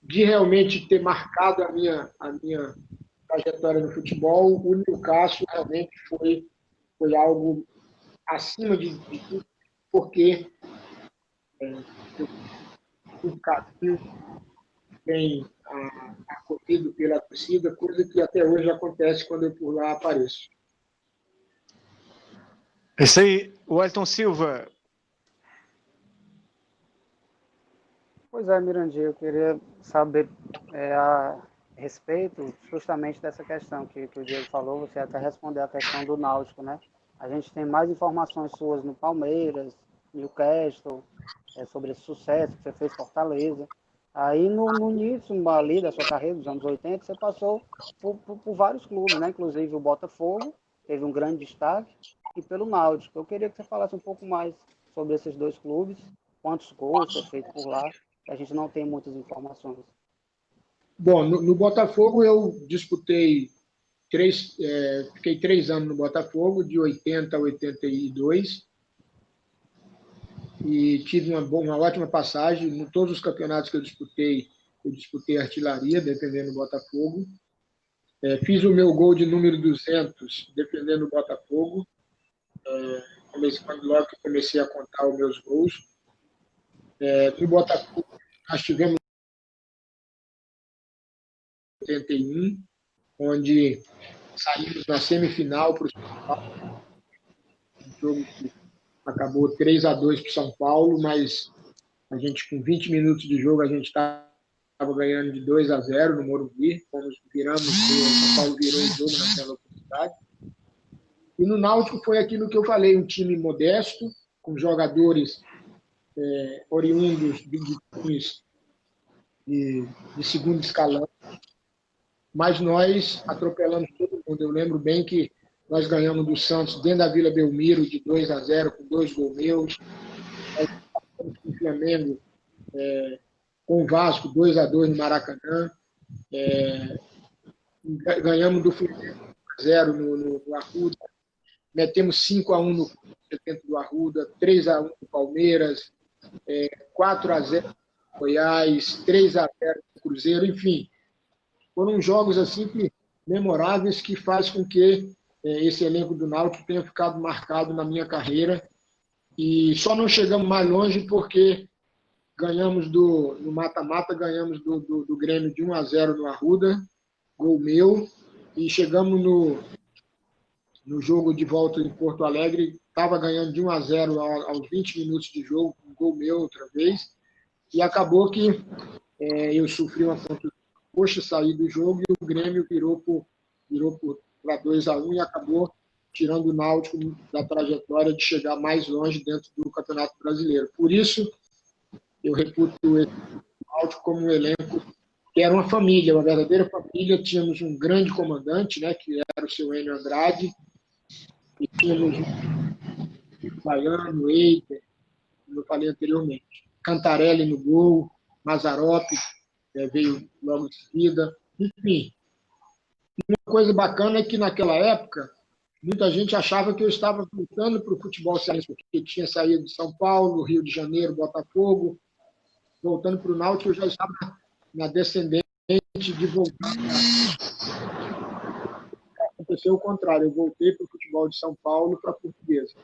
de realmente ter marcado a minha trajetória no futebol, o Newcastle realmente foi algo acima de tudo, porque o caminho bem acolhido pela torcida, coisa que até hoje acontece quando eu por lá apareço. Esse aí, o Wellington Silva. Pois é, Mirandinha, eu queria saber a respeito justamente dessa questão que o Diego falou, você até respondeu a questão do Náutico, né? A gente tem mais informações suas no Palmeiras, Newcastle, sobre esse sucesso que você fez em Fortaleza. Aí no início ali da sua carreira, dos anos 80, você passou por vários clubes, né? Inclusive o Botafogo, teve um grande destaque, e pelo Náutico. Eu queria que você falasse um pouco mais sobre esses dois clubes, quantos gols você fez por lá, que a gente não tem muitas informações. Bom, no Botafogo eu disputei fiquei 3 anos no Botafogo, de 80 a 82, e tive uma ótima passagem. Em todos os campeonatos que eu disputei artilharia, defendendo o Botafogo. Fiz o meu gol de número 200, defendendo o Botafogo. Logo que comecei a contar os meus gols. No Botafogo, nós tivemos 81, onde saímos na semifinal para o São Paulo. Um jogo que acabou 3-2 para o São Paulo, mas a gente, com 20 minutos de jogo, a gente estava ganhando de 2-0 no Morumbi. Viramos, o São Paulo virou o jogo naquela oportunidade. E no Náutico foi aquilo que eu falei, um time modesto, com jogadores oriundos de times de segundo escalão, mas nós atropelamos todo mundo. Eu lembro bem que nós ganhamos do Santos dentro da Vila Belmiro de 2-0, com 2 gols meus. Com o Flamengo, com o Vasco, 2-2 no Maracanã. Ganhamos do Fluminense 1-0 no Arruda. metemos 5-1 no dentro do Arruda, 3-1 no Palmeiras, 4-0 no Goiás, 3-0 no Cruzeiro, enfim. Foram jogos assim memoráveis que faz com que esse elenco do Náutico tenha ficado marcado na minha carreira. E só não chegamos mais longe porque ganhamos no mata-mata, ganhamos do Grêmio de 1-0 no Arruda, gol meu, e chegamos no jogo de volta em Porto Alegre, estava ganhando de 1-0 aos 20 minutos de jogo, um gol meu outra vez, e acabou que eu sofri uma contusão, poxa, saí do jogo e o Grêmio virou para 2-1 e acabou tirando o Náutico da trajetória de chegar mais longe dentro do Campeonato Brasileiro. Por isso, eu reputo esse Náutico como um elenco que era uma família, uma verdadeira família. Tínhamos um grande comandante, né, que era o seu Enio Andrade, e tínhamos o Baiano, o Eiter, como eu falei anteriormente, Cantarelli no gol, Mazzaropi veio logo em seguida. Enfim, uma coisa bacana é que naquela época muita gente achava que eu estava voltando para o futebol cearense, porque tinha saído de São Paulo, Rio de Janeiro, Botafogo, voltando para o Náutico, eu já estava na descendente de voltar. Aconteceu o contrário, eu voltei para o futebol de São Paulo para a Portuguesa.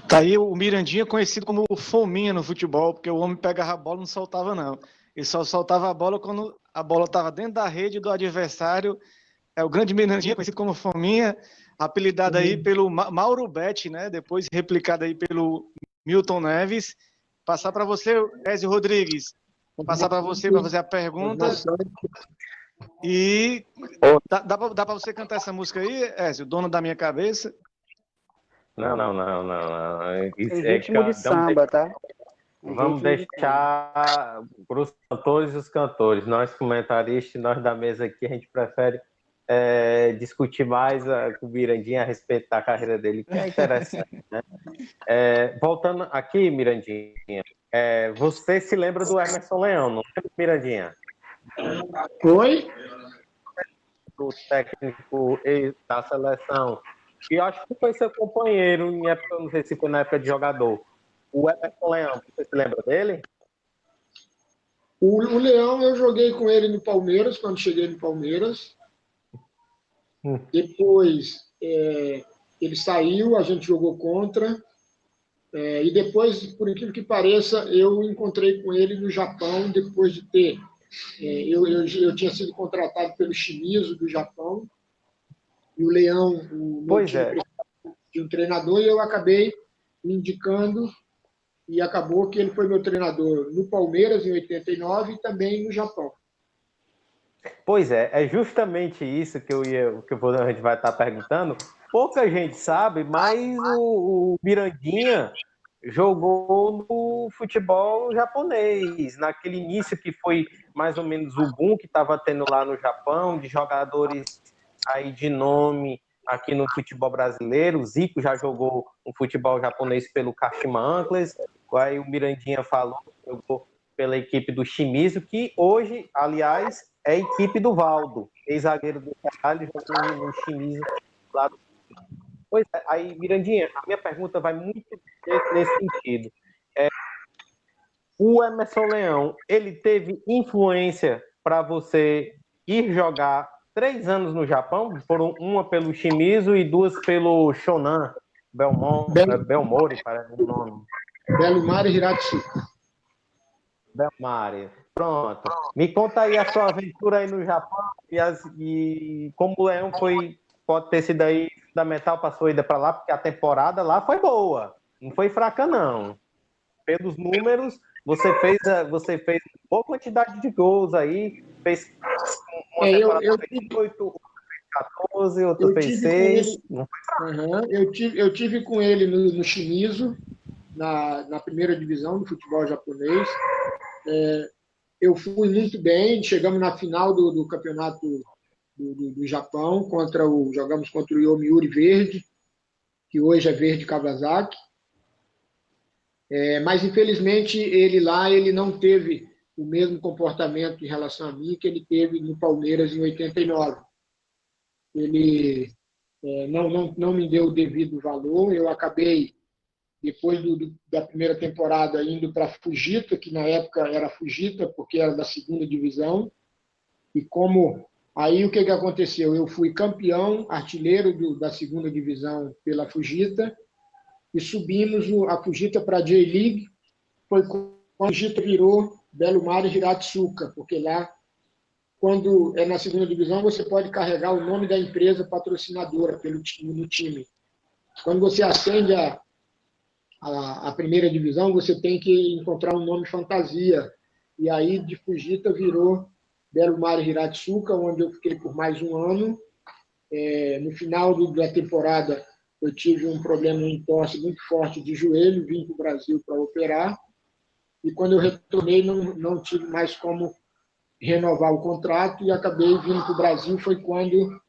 Tá aí o Mirandinha, conhecido como o Fominha no futebol, porque o homem pegava a bola e não soltava, não. Ele só soltava a bola quando a bola estava dentro da rede do adversário. É o grande Mirandinha, conhecido como Fominha, apelidado aí pelo Mauro Betti, né? Depois replicado aí pelo Milton Neves. Passar para você, Ézio Rodrigues. Vou passar para você para fazer a pergunta. E dá para você cantar essa música aí, Ézio? Dono da minha cabeça? Não. Isso Tem ritmo de samba, tá? Vamos deixar para os cantores e os cantores. Nós, comentaristas, nós da mesa aqui, a gente prefere discutir mais com o Mirandinha a respeito da carreira dele, que é interessante, né? Voltando aqui, Mirandinha, você se lembra do Emerson Leão, não é, Mirandinha? Oi? O técnico da seleção, que eu acho que foi seu companheiro em época, não sei se foi na época de jogador. O Emerson Leão, você se lembra dele? O Leão, eu joguei com ele no Palmeiras, quando cheguei no Palmeiras. Depois, ele saiu, a gente jogou contra. E depois, por incrível que pareça, eu encontrei com ele no Japão, depois de ter... eu tinha sido contratado pelo Shimizu do Japão, e o Leão, de um treinador, e eu acabei me indicando, e acabou que ele foi meu treinador no Palmeiras, em 89, e também no Japão. Pois é justamente isso que a gente vai estar perguntando. Pouca gente sabe, mas o Mirandinha jogou no futebol japonês, naquele início que foi mais ou menos o boom que estava tendo lá no Japão, de jogadores aí de nome aqui no futebol brasileiro. O Zico já jogou no futebol japonês pelo Kashima Antlers, aí o Mirandinha falou, jogou pela equipe do Shimizu, que hoje, aliás, é a equipe do Valdo, ex-zagueiro do Caralho, jogou no Shimizu lá do... Pois é, aí, Mirandinha, a minha pergunta vai muito nesse sentido. O Emerson Leão, ele teve influência para você ir jogar 3 anos no Japão? Foram uma pelo Shimizu e 2 pelo Shonan Belmore, parece o nome. Belmare Hiratsuka. Belmare. Pronto. Me conta aí a sua aventura aí no Japão e como o Leão pode ter sido aí fundamental para a sua ida para lá, porque a temporada lá foi boa. Não foi fraca, não. Pelos números, você fez boa quantidade de gols aí, fez uma temporada eu fez 8, 14, outra fez 6. Eu tive com ele no Shimizu, na primeira divisão do futebol japonês. Eu fui muito bem, chegamos na final do campeonato do Japão, jogamos contra o Yomiuri Verde, que hoje é Verde Kawasaki. Mas, infelizmente, ele não teve o mesmo comportamento em relação a mim que ele teve no Palmeiras em 89. Ele não me deu o devido valor. Eu acabei, depois da primeira temporada, indo para a Fujita, que na época era Fujita, porque era da segunda divisão. E como aí o que aconteceu? Eu fui campeão, artilheiro da segunda divisão pela Fujita, e subimos a Fujita para a J-League. Foi quando a Fujita virou Belo Mar e Hiratsuka, porque lá, quando é na segunda divisão, você pode carregar o nome da empresa patrocinadora no time. Quando você ascende a primeira divisão, você tem que encontrar um nome fantasia. E aí, de Fujita, virou Belo Mar e Hiratsuka, onde eu fiquei por mais um ano. No final da temporada, eu tive um problema em entorse muito forte de joelho, vim para o Brasil para operar. E quando eu retornei, não tive mais como renovar o contrato e acabei vindo para o Brasil. Foi quando,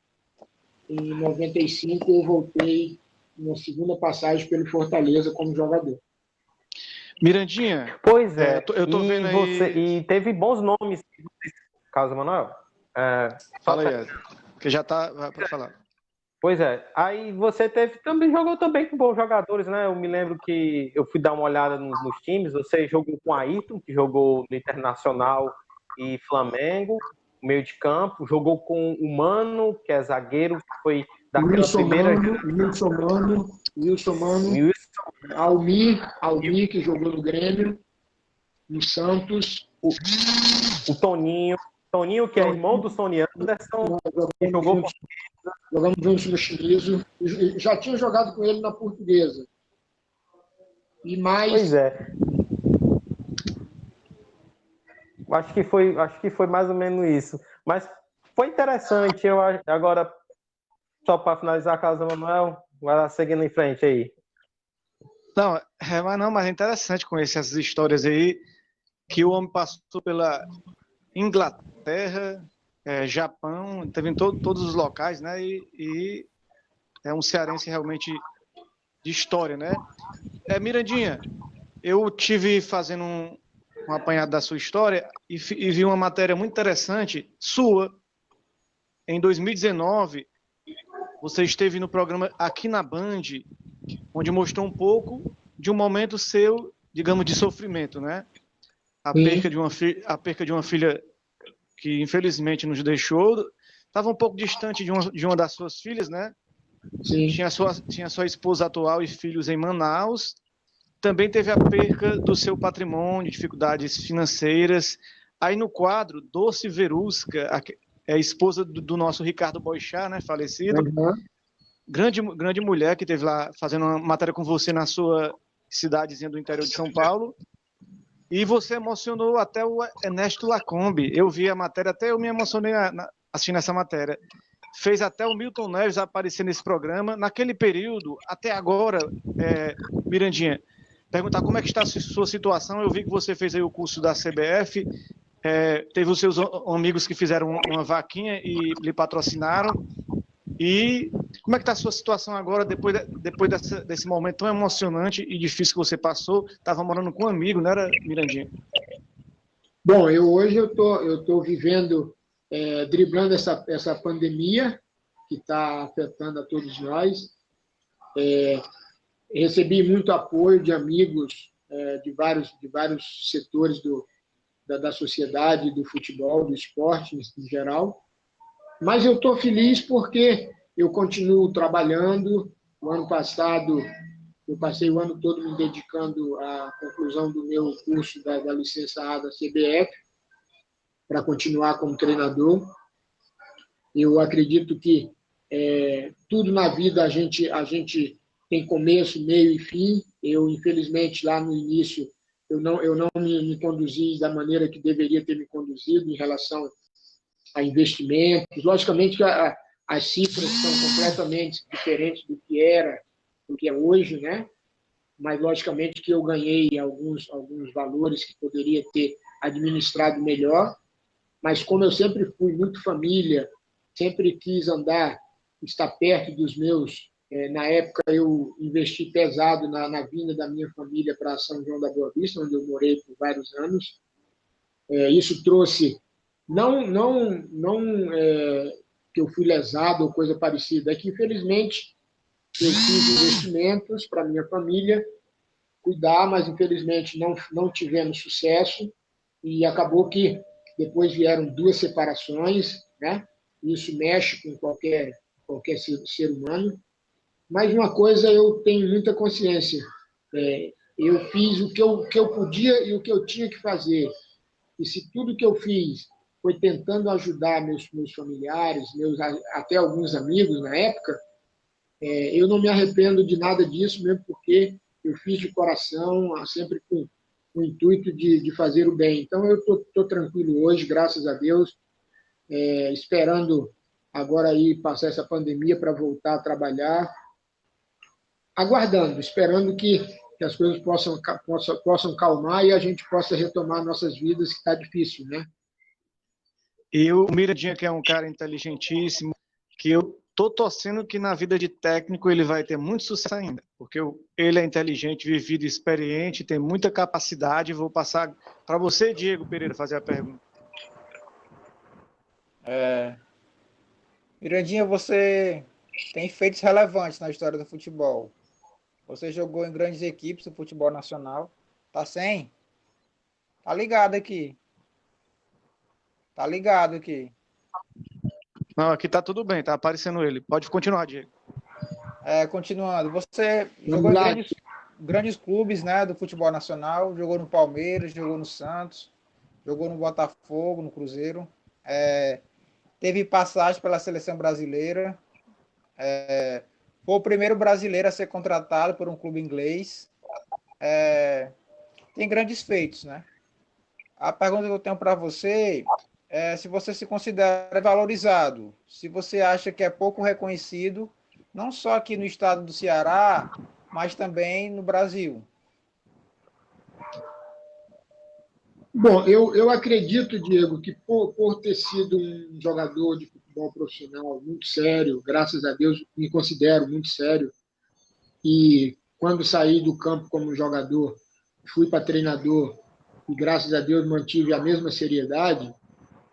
em 95, eu voltei na segunda passagem pelo Fortaleza como jogador. Mirandinha. Pois é. Eu tô vendo aí. E teve bons nomes, Carlos Manuel. Fala aí, que já tá para falar. Pois é. Aí você jogou também com bons jogadores, né? Eu me lembro que eu fui dar uma olhada nos times. Você jogou com o Ayrton, que jogou no Internacional e Flamengo, meio de campo. Jogou com o Mano, que é zagueiro, que foi daquela primeira... Wilson Mano. Almir, que jogou no Grêmio, no Santos. O Toninho, que é irmão do Sony Anderson, que jogou com... Jogamos juntos no Chimizo. Já tinha jogado com ele na Portuguesa. E mais... Pois é. Acho que foi mais ou menos isso. Mas foi interessante. Agora, só para finalizar, Carlos Manuel, vai lá seguindo em frente aí. Mas é interessante conhecer essas histórias aí, que o homem passou pela Inglaterra, Japão, teve em todos os locais, né? E é um cearense realmente de história, né? Mirandinha, eu tive fazendo um apanhado da sua história e vi uma matéria muito interessante sua. Em 2019, você esteve no programa Aqui na Band, onde mostrou um pouco de um momento seu, digamos, de sofrimento, né? A perca de uma filha que infelizmente nos deixou. Estava um pouco distante de uma das suas filhas, né? Sim. Tinha sua esposa atual e filhos em Manaus. Também teve a perca do seu patrimônio, dificuldades financeiras. Aí no quadro, Dulce Verusca, esposa do nosso Ricardo Boixá, né, falecido. Uhum. Grande mulher que esteve lá fazendo uma matéria com você na sua cidadezinha do interior de São Paulo. E você emocionou até o Ernesto Lacombe. Eu vi a matéria, até eu me emocionei assistindo essa matéria. Fez até o Milton Neves aparecer nesse programa. Naquele período, até agora, Mirandinha, perguntar como é que está a sua situação. Eu vi que você fez aí o curso da CBF, teve os seus amigos que fizeram uma vaquinha e lhe patrocinaram. E como é que está a sua situação agora, depois desse momento tão emocionante e difícil que você passou? Estava morando com um amigo, não era, Mirandinha? Bom, hoje eu tô vivendo, driblando essa pandemia que está afetando a todos nós. Recebi muito apoio de amigos de vários setores da sociedade, do futebol, do esporte em geral. Mas eu estou feliz porque eu continuo trabalhando. O ano passado, eu passei o ano todo me dedicando à conclusão do meu curso da licença A da CBF, para continuar como treinador. Eu acredito que tudo na vida a gente tem começo, meio e fim. Eu, infelizmente, lá no início, eu não me conduzi da maneira que deveria ter me conduzido em relação a investimentos. Logicamente que as cifras são completamente diferentes do que é hoje, né? Mas logicamente que eu ganhei alguns valores que poderia ter administrado melhor. Mas como eu sempre fui muito família, sempre quis estar perto dos meus. Na época eu investi pesado na vinda da minha família para São João da Boa Vista, onde eu morei por vários anos. Isso trouxe não porque eu fui lesado ou coisa parecida. É que, infelizmente, eu fiz investimentos para minha família cuidar, mas, infelizmente, não tivemos sucesso e acabou que depois vieram 2 separações, né? Isso mexe com qualquer ser humano. Mas uma coisa eu tenho muita consciência. Eu fiz o que eu podia e o que eu tinha que fazer. E se tudo que eu fiz foi tentando ajudar meus familiares, até alguns amigos na época, eu não me arrependo de nada disso, mesmo porque eu fiz de coração, sempre com o intuito de fazer o bem. Então, eu estou tranquilo hoje, graças a Deus, esperando agora aí passar essa pandemia para voltar a trabalhar, aguardando, esperando que as coisas possam calmar e a gente possa retomar nossas vidas, que está difícil, né? E o Mirandinha, que é um cara inteligentíssimo, que eu estou torcendo que na vida de técnico ele vai ter muito sucesso ainda, porque ele é inteligente, vivido, experiente, tem muita capacidade. Vou passar para você, Diego Pereira, fazer a pergunta. Mirandinha, você tem feitos relevantes na história do futebol. Você jogou em grandes equipes do futebol nacional. Tá sem? Tá ligado aqui. Tá ligado aqui. Não, aqui tá tudo bem, tá aparecendo ele. Pode continuar, Diego. Continuando, você jogou em grandes clubes, né, do futebol nacional, jogou no Palmeiras, jogou no Santos, jogou no Botafogo, no Cruzeiro, teve passagem pela seleção brasileira, foi o primeiro brasileiro a ser contratado por um clube inglês, tem grandes feitos, né? A pergunta que eu tenho para você é se você se considera valorizado, se você acha que é pouco reconhecido, não só aqui no estado do Ceará, mas também no Brasil. Bom, eu acredito, Diego, que por ter sido um jogador de futebol profissional muito sério, graças a Deus me considero muito sério, e quando saí do campo como jogador, fui para treinador e graças a Deus mantive a mesma seriedade,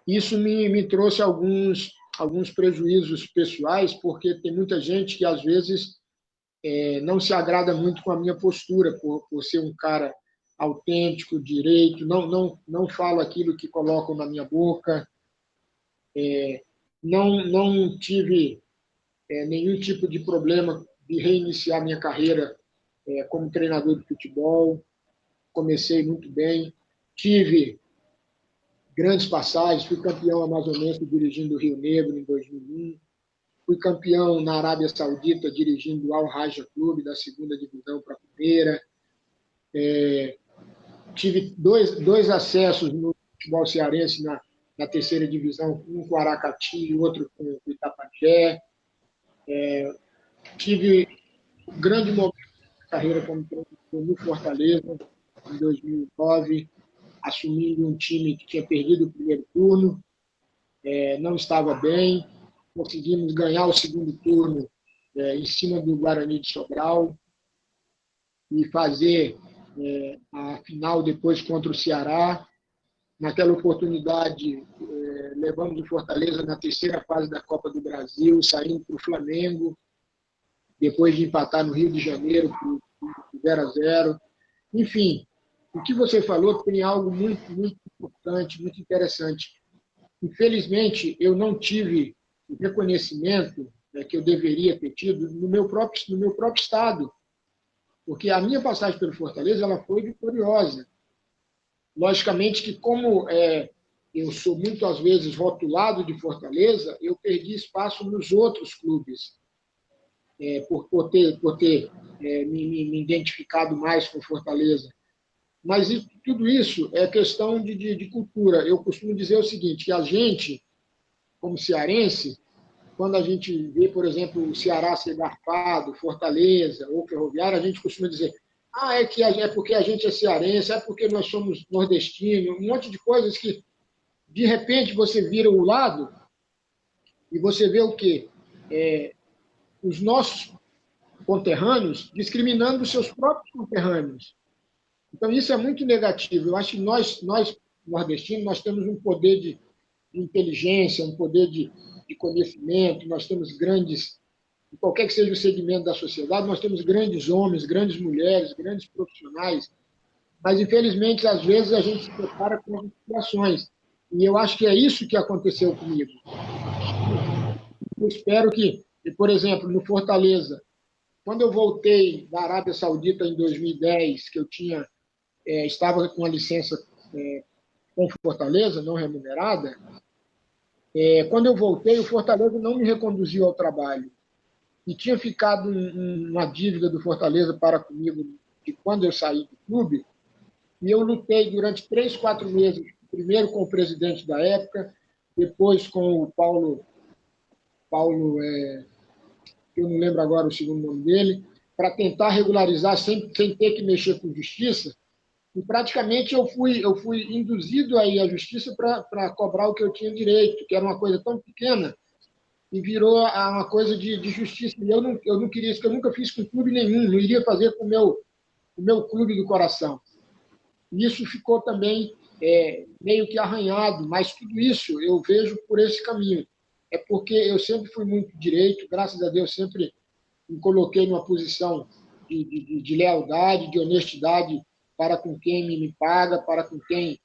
isso me trouxe alguns prejuízos pessoais, porque tem muita gente que às vezes não se agrada muito com a minha postura, por ser um cara autêntico, direito, não falo aquilo que colocam na minha boca, não tive nenhum tipo de problema de reiniciar minha carreira como treinador de futebol, comecei muito bem, tive grandes passagens, fui campeão amazonense dirigindo o Rio Negro em 2001, fui campeão na Arábia Saudita dirigindo o Al Raja Clube, da segunda divisão para a primeira, tive dois acessos no futebol cearense na terceira divisão, um com o Aracati e outro com o Itapajé. Tive um grande momento da carreira como treinador no Fortaleza, em 2009, assumindo um time que tinha perdido o primeiro turno, não estava bem, conseguimos ganhar o segundo turno em cima do Guarani de Sobral e fazer a final depois contra o Ceará. Naquela oportunidade, levamos o Fortaleza na terceira fase da Copa do Brasil, saindo para o Flamengo, depois de empatar no Rio de Janeiro por 0-0. Enfim, o que você falou tem algo muito, muito importante, muito interessante. Infelizmente, eu não tive o reconhecimento que eu deveria ter tido no meu próprio estado, porque a minha passagem pelo Fortaleza ela foi vitoriosa. Logicamente que, como eu sou muitas vezes rotulado de Fortaleza, eu perdi espaço nos outros clubes, por ter me identificado mais com Fortaleza. Mas tudo isso é questão de cultura. Eu costumo dizer o seguinte, que a gente, como cearense, quando a gente vê, por exemplo, o Ceará ser garfado, Fortaleza ou Ferroviária, a gente costuma dizer é porque a gente é cearense, é porque nós somos nordestinos, um monte de coisas que, de repente, você vira o lado e você vê o quê? Os nossos conterrâneos discriminando os seus próprios conterrâneos. Então, isso é muito negativo. Eu acho que nós nordestinos, nós temos um poder de inteligência, um poder de de conhecimento, nós temos grandes, qualquer que seja o segmento da sociedade, nós temos grandes homens, grandes mulheres, grandes profissionais, mas, infelizmente, às vezes a gente se depara com as situações. E eu acho que é isso que aconteceu comigo. Eu espero que, por exemplo, no Fortaleza, quando eu voltei da Arábia Saudita em 2010, que eu estava com a licença com Fortaleza, não remunerada, quando eu voltei, o Fortaleza não me reconduziu ao trabalho. E tinha ficado uma dívida do Fortaleza para comigo de quando eu saí do clube, e eu lutei durante 3, 4 meses, primeiro com o presidente da época, depois com o Paulo, eu não lembro agora o segundo nome dele, para tentar regularizar sem ter que mexer com justiça. E praticamente eu fui induzido aí à justiça para cobrar o que eu tinha direito, que era uma coisa tão pequena, e virou uma coisa de justiça. E eu não queria isso, que eu nunca fiz com clube nenhum, não iria fazer com o meu clube do coração. E isso ficou também meio que arranhado, mas tudo isso eu vejo por esse caminho. É porque eu sempre fui muito direito, graças a Deus sempre me coloquei numa posição de lealdade, de honestidade para com quem me paga, para com quem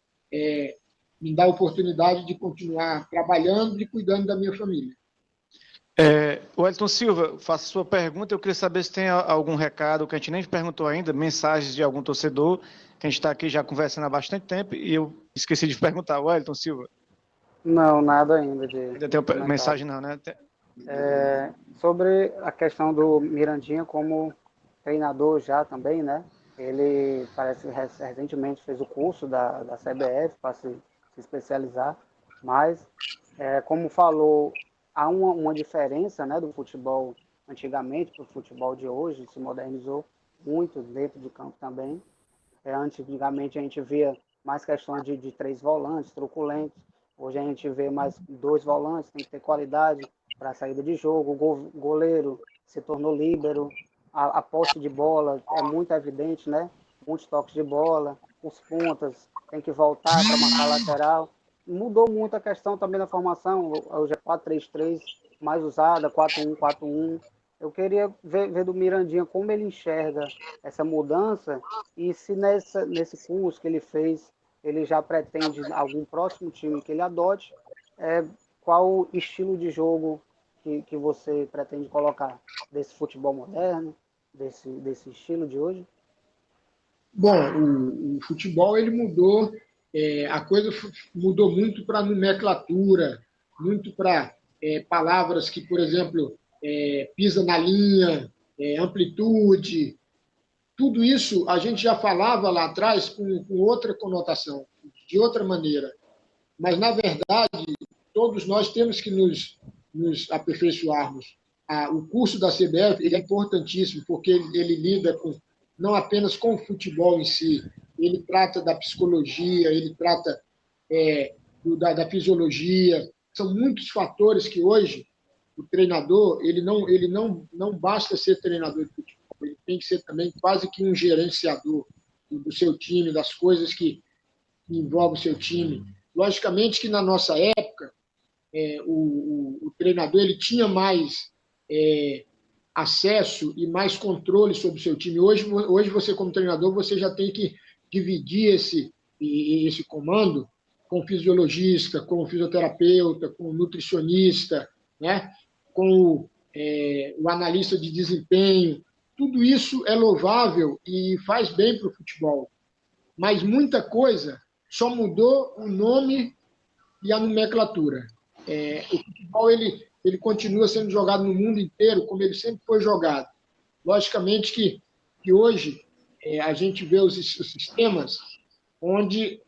me dá a oportunidade de continuar trabalhando e cuidando da minha família. Wellington Silva, faça sua pergunta. Eu queria saber se tem algum recado que a gente nem perguntou ainda, mensagens de algum torcedor, que a gente está aqui já conversando há bastante tempo, e eu esqueci de perguntar. Wellington Silva. Não, nada ainda Ainda tem mensagem não, né? Sobre a questão do Mirandinha como treinador já também, né? Ele parece recentemente fez o curso da CBF para se especializar, mas como falou, há uma diferença, né, do futebol antigamente para o futebol de hoje, se modernizou muito dentro de campo também. Antigamente a gente via mais questões de 3 volantes truculentos, hoje a gente vê mais 2 volantes, tem que ter qualidade para a saída de jogo, o goleiro se tornou líbero, a posse de bola é muito evidente, né? Muitos toques de bola, os pontas tem que voltar para marcar lateral. Mudou muito a questão também da formação, hoje é 4-3-3 mais usada, 4-1-4-1. Eu queria ver do Mirandinha como ele enxerga essa mudança e se nesse curso que ele fez, ele já pretende algum próximo time que ele adote, qual o estilo de jogo que você pretende colocar desse futebol moderno, desse estilo de hoje? Bom, o futebol ele mudou, a coisa mudou muito para nomenclatura, muito para palavras que, por exemplo, pisa na linha, amplitude, tudo isso a gente já falava lá atrás com outra conotação, de outra maneira. Mas, na verdade, todos nós temos que nos aperfeiçoarmos. O curso da CBF ele é importantíssimo, porque ele lida não apenas com o futebol em si, ele trata da psicologia, ele trata da fisiologia. São muitos fatores que hoje o treinador ele não basta ser treinador de futebol, ele tem que ser também quase que um gerenciador do seu time, das coisas que envolvem o seu time. Logicamente que na nossa época o treinador ele tinha mais acesso e mais controle sobre o seu time. Hoje você como treinador você já tem que dividir esse comando com o fisiologista, com o fisioterapeuta, com o nutricionista, né? Com o analista de desempenho. Tudo isso é louvável e faz bem para o futebol. Mas muita coisa só mudou o nome e a nomenclatura. O futebol ele continua sendo jogado no mundo inteiro como ele sempre foi jogado. Logicamente que hoje a gente vê os sistemas onde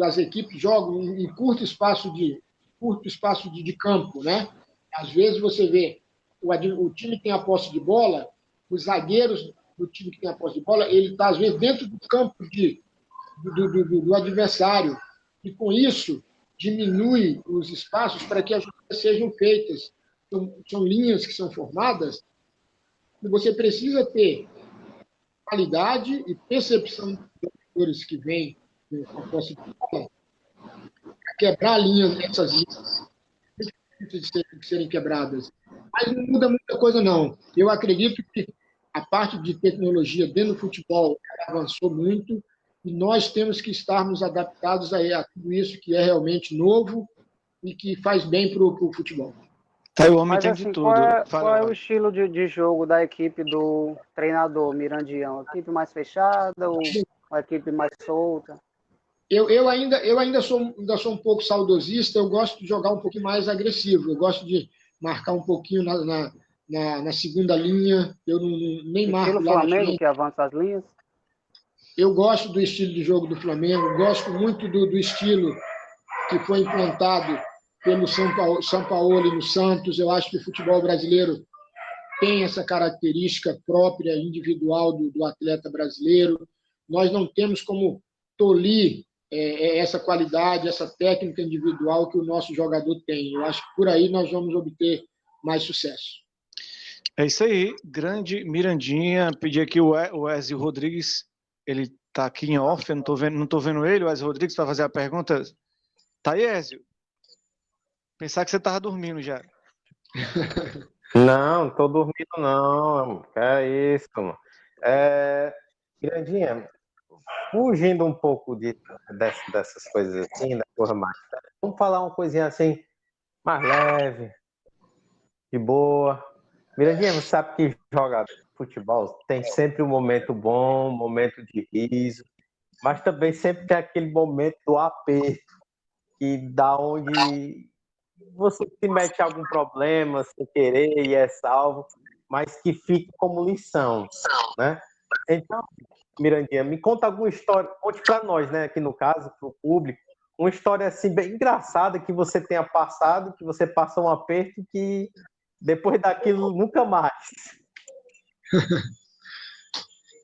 as equipes jogam em curto espaço de campo, né? Às vezes você vê o time que tem a posse de bola, os zagueiros do time que tem a posse de bola, ele está às vezes dentro do campo do adversário e com isso diminui os espaços para que as jogadas sejam feitas. São linhas que são formadas e você precisa ter qualidade e percepção dos jogadores que vêm com a posse de bola para quebrar linhas nessas linhas. de serem quebradas. Mas não muda muita coisa, não. Eu acredito que a parte de tecnologia dentro do futebol avançou muito e nós temos que estarmos adaptados a tudo isso que é realmente novo e que faz bem para o futebol. O homem Mas tem assim, de tudo. qual é o estilo de jogo da equipe do treinador Mirandião? Uma equipe mais fechada ou uma equipe mais solta? Eu ainda sou um pouco saudosista, eu gosto de jogar um pouquinho mais agressivo, eu gosto de marcar um pouquinho na segunda linha, eu nem marco Estilo lá na Flamengo, frente. que avança as linhas? Eu gosto do estilo de jogo do Flamengo, gosto muito do estilo que foi implantado pelo São Paulo e no Santos. Eu acho que o futebol brasileiro tem essa característica própria, individual do atleta brasileiro. Nós não temos como tolir essa qualidade, essa técnica individual que o nosso jogador tem. Eu acho que por aí nós vamos obter mais sucesso. É isso aí, grande Mirandinha. Pedi aqui o Wesley Rodrigues, ele está aqui em off, eu não tô vendo ele, o Wesley Rodrigues, para fazer a pergunta. Tá aí, Ezio? Pensar que você estava dormindo já. Não tô dormindo não, é isso, mano. Mirandinha, fugindo um pouco dessas coisas assim, da porra mais. Vamos falar uma coisinha assim, mais leve, de boa. Mirandinha, você sabe que jogador de futebol tem sempre um momento bom, um momento de riso, mas também sempre tem aquele momento do aperto, que da onde você se mete em algum problema sem querer e é salvo, mas que fica como lição, né? Então, Mirandinha, me conta alguma história, conte para nós, né, aqui no caso, para o público, uma história assim bem engraçada que você tenha passado, que você passou um aperto que depois daquilo nunca mais.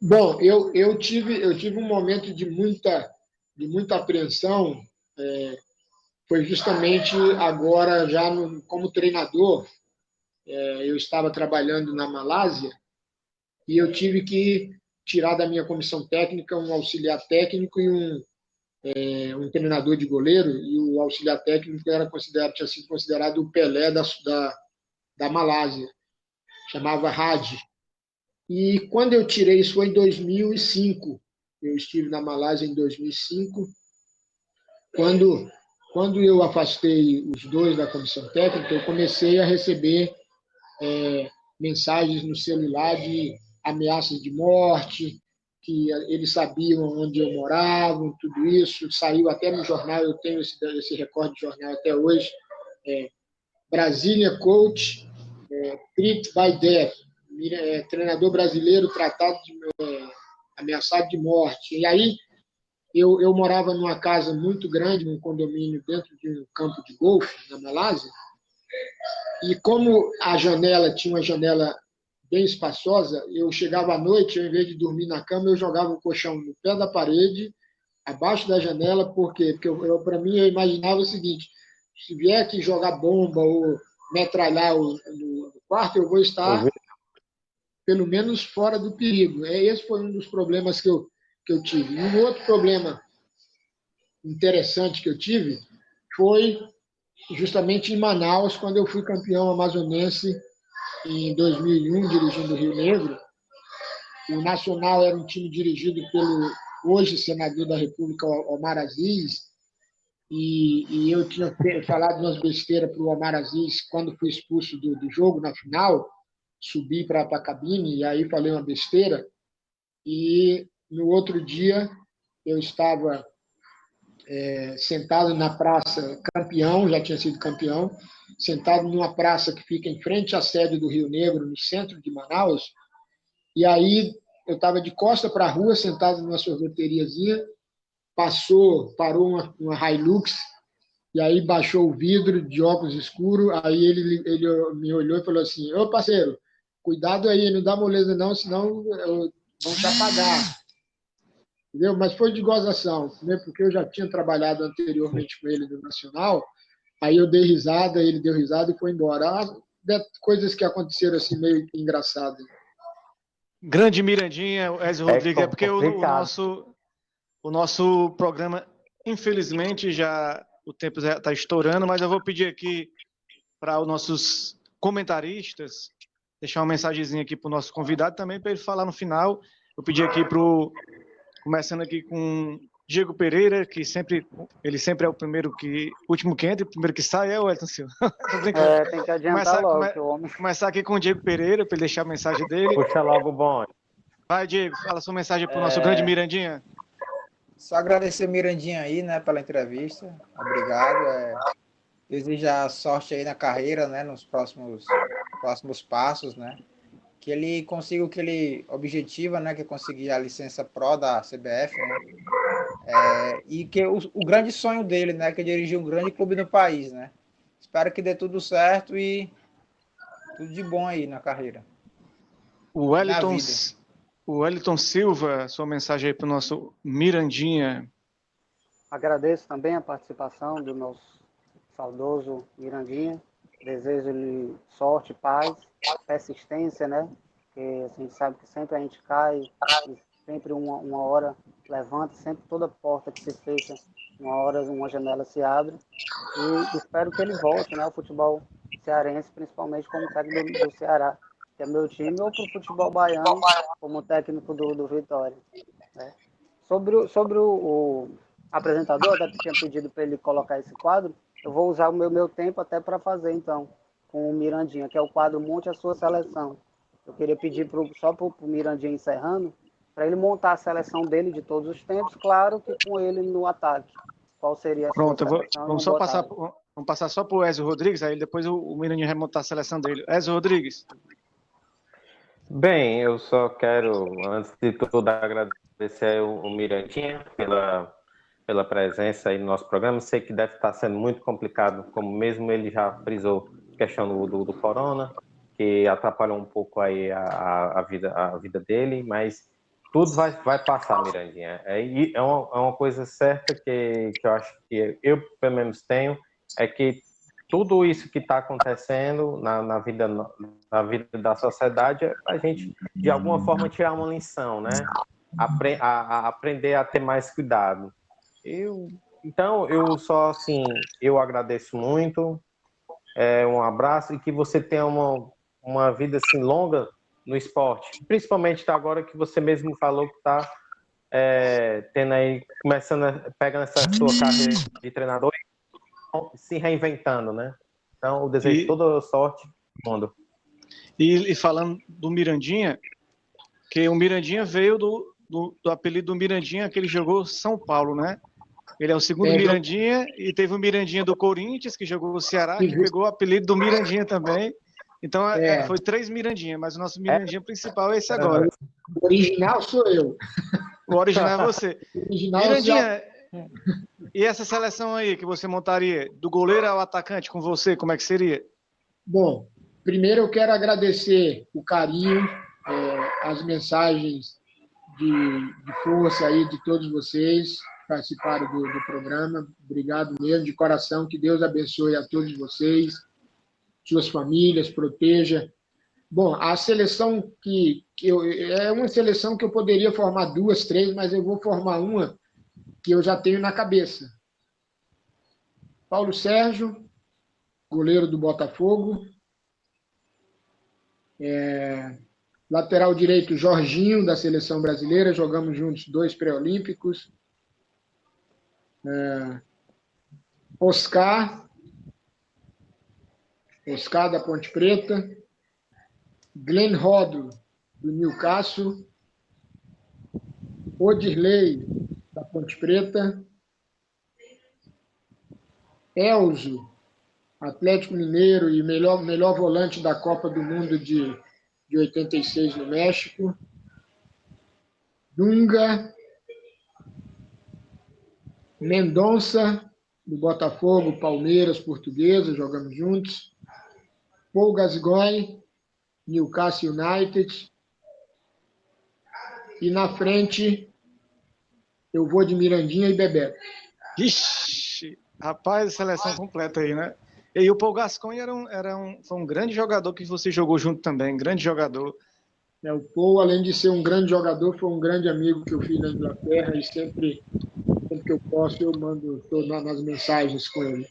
Bom, eu tive um momento de muita apreensão, foi justamente agora, já como treinador, eu estava trabalhando na Malásia e eu tive que tirar da minha comissão técnica um auxiliar técnico e um treinador de goleiro, e o auxiliar técnico tinha sido considerado o Pelé da Malásia, chamava Hadi. E quando eu tirei, isso foi em 2005, eu estive na Malásia em 2005, quando eu afastei os dois da comissão técnica, eu comecei a receber mensagens no celular de ameaças de morte, que eles sabiam onde eu morava, tudo isso. Saiu até no jornal, eu tenho esse recorde de jornal até hoje. Brasília Coach, Treat by Death, treinador brasileiro tratado ameaçado de morte. E aí eu morava numa casa muito grande, num condomínio dentro de um campo de golfe na Malásia, e como a janela tinha uma janela bem espaçosa, eu chegava à noite, ao invés de dormir na cama, eu jogava o colchão no pé da parede, abaixo da janela. Por quê? Porque para mim eu imaginava o seguinte: se vier aqui jogar bomba ou metralhar no quarto, eu vou estar pelo menos fora do perigo. Esse foi um dos problemas que eu tive. E um outro problema interessante que eu tive foi justamente em Manaus, quando eu fui campeão amazonense em 2001, dirigindo o Rio Negro. O Nacional era um time dirigido pelo hoje senador da República, Omar Aziz, e eu tinha falado umas besteiras para o Omar Aziz quando fui expulso do jogo na final, subi para a cabine e aí falei uma besteira, e no outro dia eu estava sentado na praça, campeão, já tinha sido campeão, sentado numa praça que fica em frente à sede do Rio Negro, no centro de Manaus, e aí eu estava de costa para a rua, sentado numa sorveteriazinha, parou uma Hilux, e aí baixou o vidro de óculos escuros, aí ele me olhou e falou assim: ô parceiro, cuidado aí, não dá moleza não, senão vão te apagar. Entendeu? Mas foi de gozação, né? Porque eu já tinha trabalhado anteriormente com ele no Nacional, aí eu dei risada, ele deu risada e foi embora. Coisas que aconteceram assim meio engraçadas. Grande Mirandinha, Ezio Rodrigues, porque o nosso programa, infelizmente, já o tempo já está estourando, mas eu vou pedir aqui para os nossos comentaristas, deixar uma mensagenzinha aqui para o nosso convidado também, para ele falar no final. Eu pedi aqui começando aqui com Diego Pereira, que ele sempre é o último que entra, o primeiro que sai é o Wellington Silva. Tô brincando. Tem que adiantar logo, que o homem... Começar aqui com o Diego Pereira, para ele deixar a mensagem dele. Puxa logo o bonde. Vai, Diego, fala sua mensagem para o nosso grande Mirandinha. Só agradecer Mirandinha aí, né, pela entrevista. Obrigado. Desejar sorte aí na carreira, né, nos próximos passos, né. Que ele consiga o que ele objetiva, né, que é conseguir a licença Pro da CBF, né. E que o grande sonho dele, né, que é dirigir um grande clube no país, né. Espero que dê tudo certo e tudo de bom aí na carreira. O Wellington Silva, sua mensagem aí para o nosso Mirandinha. Agradeço também a participação do nosso saudoso Mirandinha. Desejo-lhe sorte, paz, persistência, né? Porque a gente sabe que sempre a gente cai, e sempre uma hora levanta, sempre toda porta que se fecha, uma hora uma janela se abre. E espero que ele volte, né, ao futebol cearense, principalmente como técnico do Ceará, que é meu time, ou para o futebol baiano, como técnico do Vitória. Né? Sobre o apresentador, até que tinha pedido para ele colocar esse quadro, eu vou usar o meu tempo até para fazer, então, com o Mirandinha, que é o quadro Monte a Sua Seleção. Eu queria pedir só para o Mirandinha encerrando, para ele montar a seleção dele de todos os tempos, claro que com ele no ataque. Qual seria a sua seleção? Vamos passar só para o Ezio Rodrigues, aí depois o Mirandinha vai montar a seleção dele. Ezio Rodrigues. Bem, eu só quero, antes de tudo, agradecer o Mirandinha pela presença aí no nosso programa. Sei que deve estar sendo muito complicado, como mesmo ele já frisou, questão do corona, que atrapalhou um pouco aí a vida dele, mas tudo vai passar, Mirandinha. É uma coisa certa que eu acho que eu, pelo menos, tenho, é que tudo isso que está acontecendo na vida da sociedade é a gente, de alguma forma, tirar uma lição, né? Aprender a ter mais cuidado. Então, eu só, assim, eu agradeço muito, um abraço, e que você tenha uma vida, assim, longa no esporte, principalmente agora que você mesmo falou que está tendo aí, pegando essa sua carreira de treinador e se reinventando, né? Então, eu desejo toda a sorte do mundo. E falando do Mirandinha, que o Mirandinha veio do apelido do Mirandinha que ele jogou São Paulo, né? Ele é o segundo Mirandinha, e teve o Mirandinha do Corinthians, que jogou o Ceará, que pegou o apelido do Mirandinha também. Então, foi 3 Mirandinha, mas o nosso Mirandinha principal é esse agora. O original sou eu. O original é você. Mirandinha, e essa seleção aí que você montaria, do goleiro ao atacante com você, como é que seria? Bom, primeiro eu quero agradecer o carinho, as mensagens de força aí de todos vocês que participaram do programa. Obrigado mesmo, de coração. Que Deus abençoe a todos vocês, suas famílias, proteja. Bom, a seleção é uma seleção que eu poderia formar 2, 3, mas eu vou formar uma que eu já tenho na cabeça. Paulo Sérgio, goleiro do Botafogo. Lateral direito, Jorginho, da seleção brasileira. Jogamos juntos 2 pré-olímpicos. Oscar da Ponte Preta. Glenn Rodo, do Newcastle. Odirley, da Ponte Preta. Elzo, Atlético Mineiro e melhor volante da Copa do Mundo de 86 no México. Dunga. Mendonça, do Botafogo, Palmeiras, Portuguesa, jogamos juntos. Paul Gascoigne, Newcastle United. E na frente, eu vou de Mirandinha e Bebeto. Ixi, rapaz, seleção completa aí, né? E o Paul Gascoigne foi um grande jogador que você jogou junto também, grande jogador. O Paul, além de ser um grande jogador, foi um grande amigo que eu fiz na Inglaterra, e sempre que eu posso, eu mando nas mensagens com ele.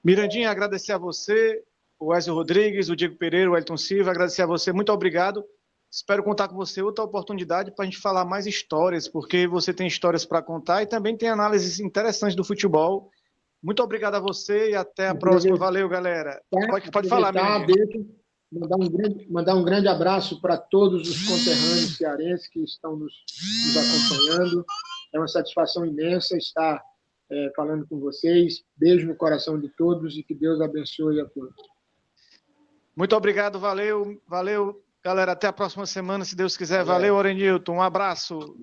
Mirandinha, agradecer a você, o Wesley Rodrigues, o Diego Pereira, o Elton Silva, agradecer a você, muito obrigado. Espero contar com você outra oportunidade para a gente falar mais histórias, porque você tem histórias para contar e também tem análises interessantes do futebol. Muito obrigado a você e até a próxima. Valeu, galera. Pode falar, Mirandinha. Mandar um grande abraço para todos os conterrâneos cearenses que estão nos acompanhando. É uma satisfação imensa estar falando com vocês. Beijo no coração de todos e que Deus abençoe a todos. Muito obrigado, valeu, galera. Até a próxima semana, se Deus quiser. Valeu, Orenilton. Um abraço.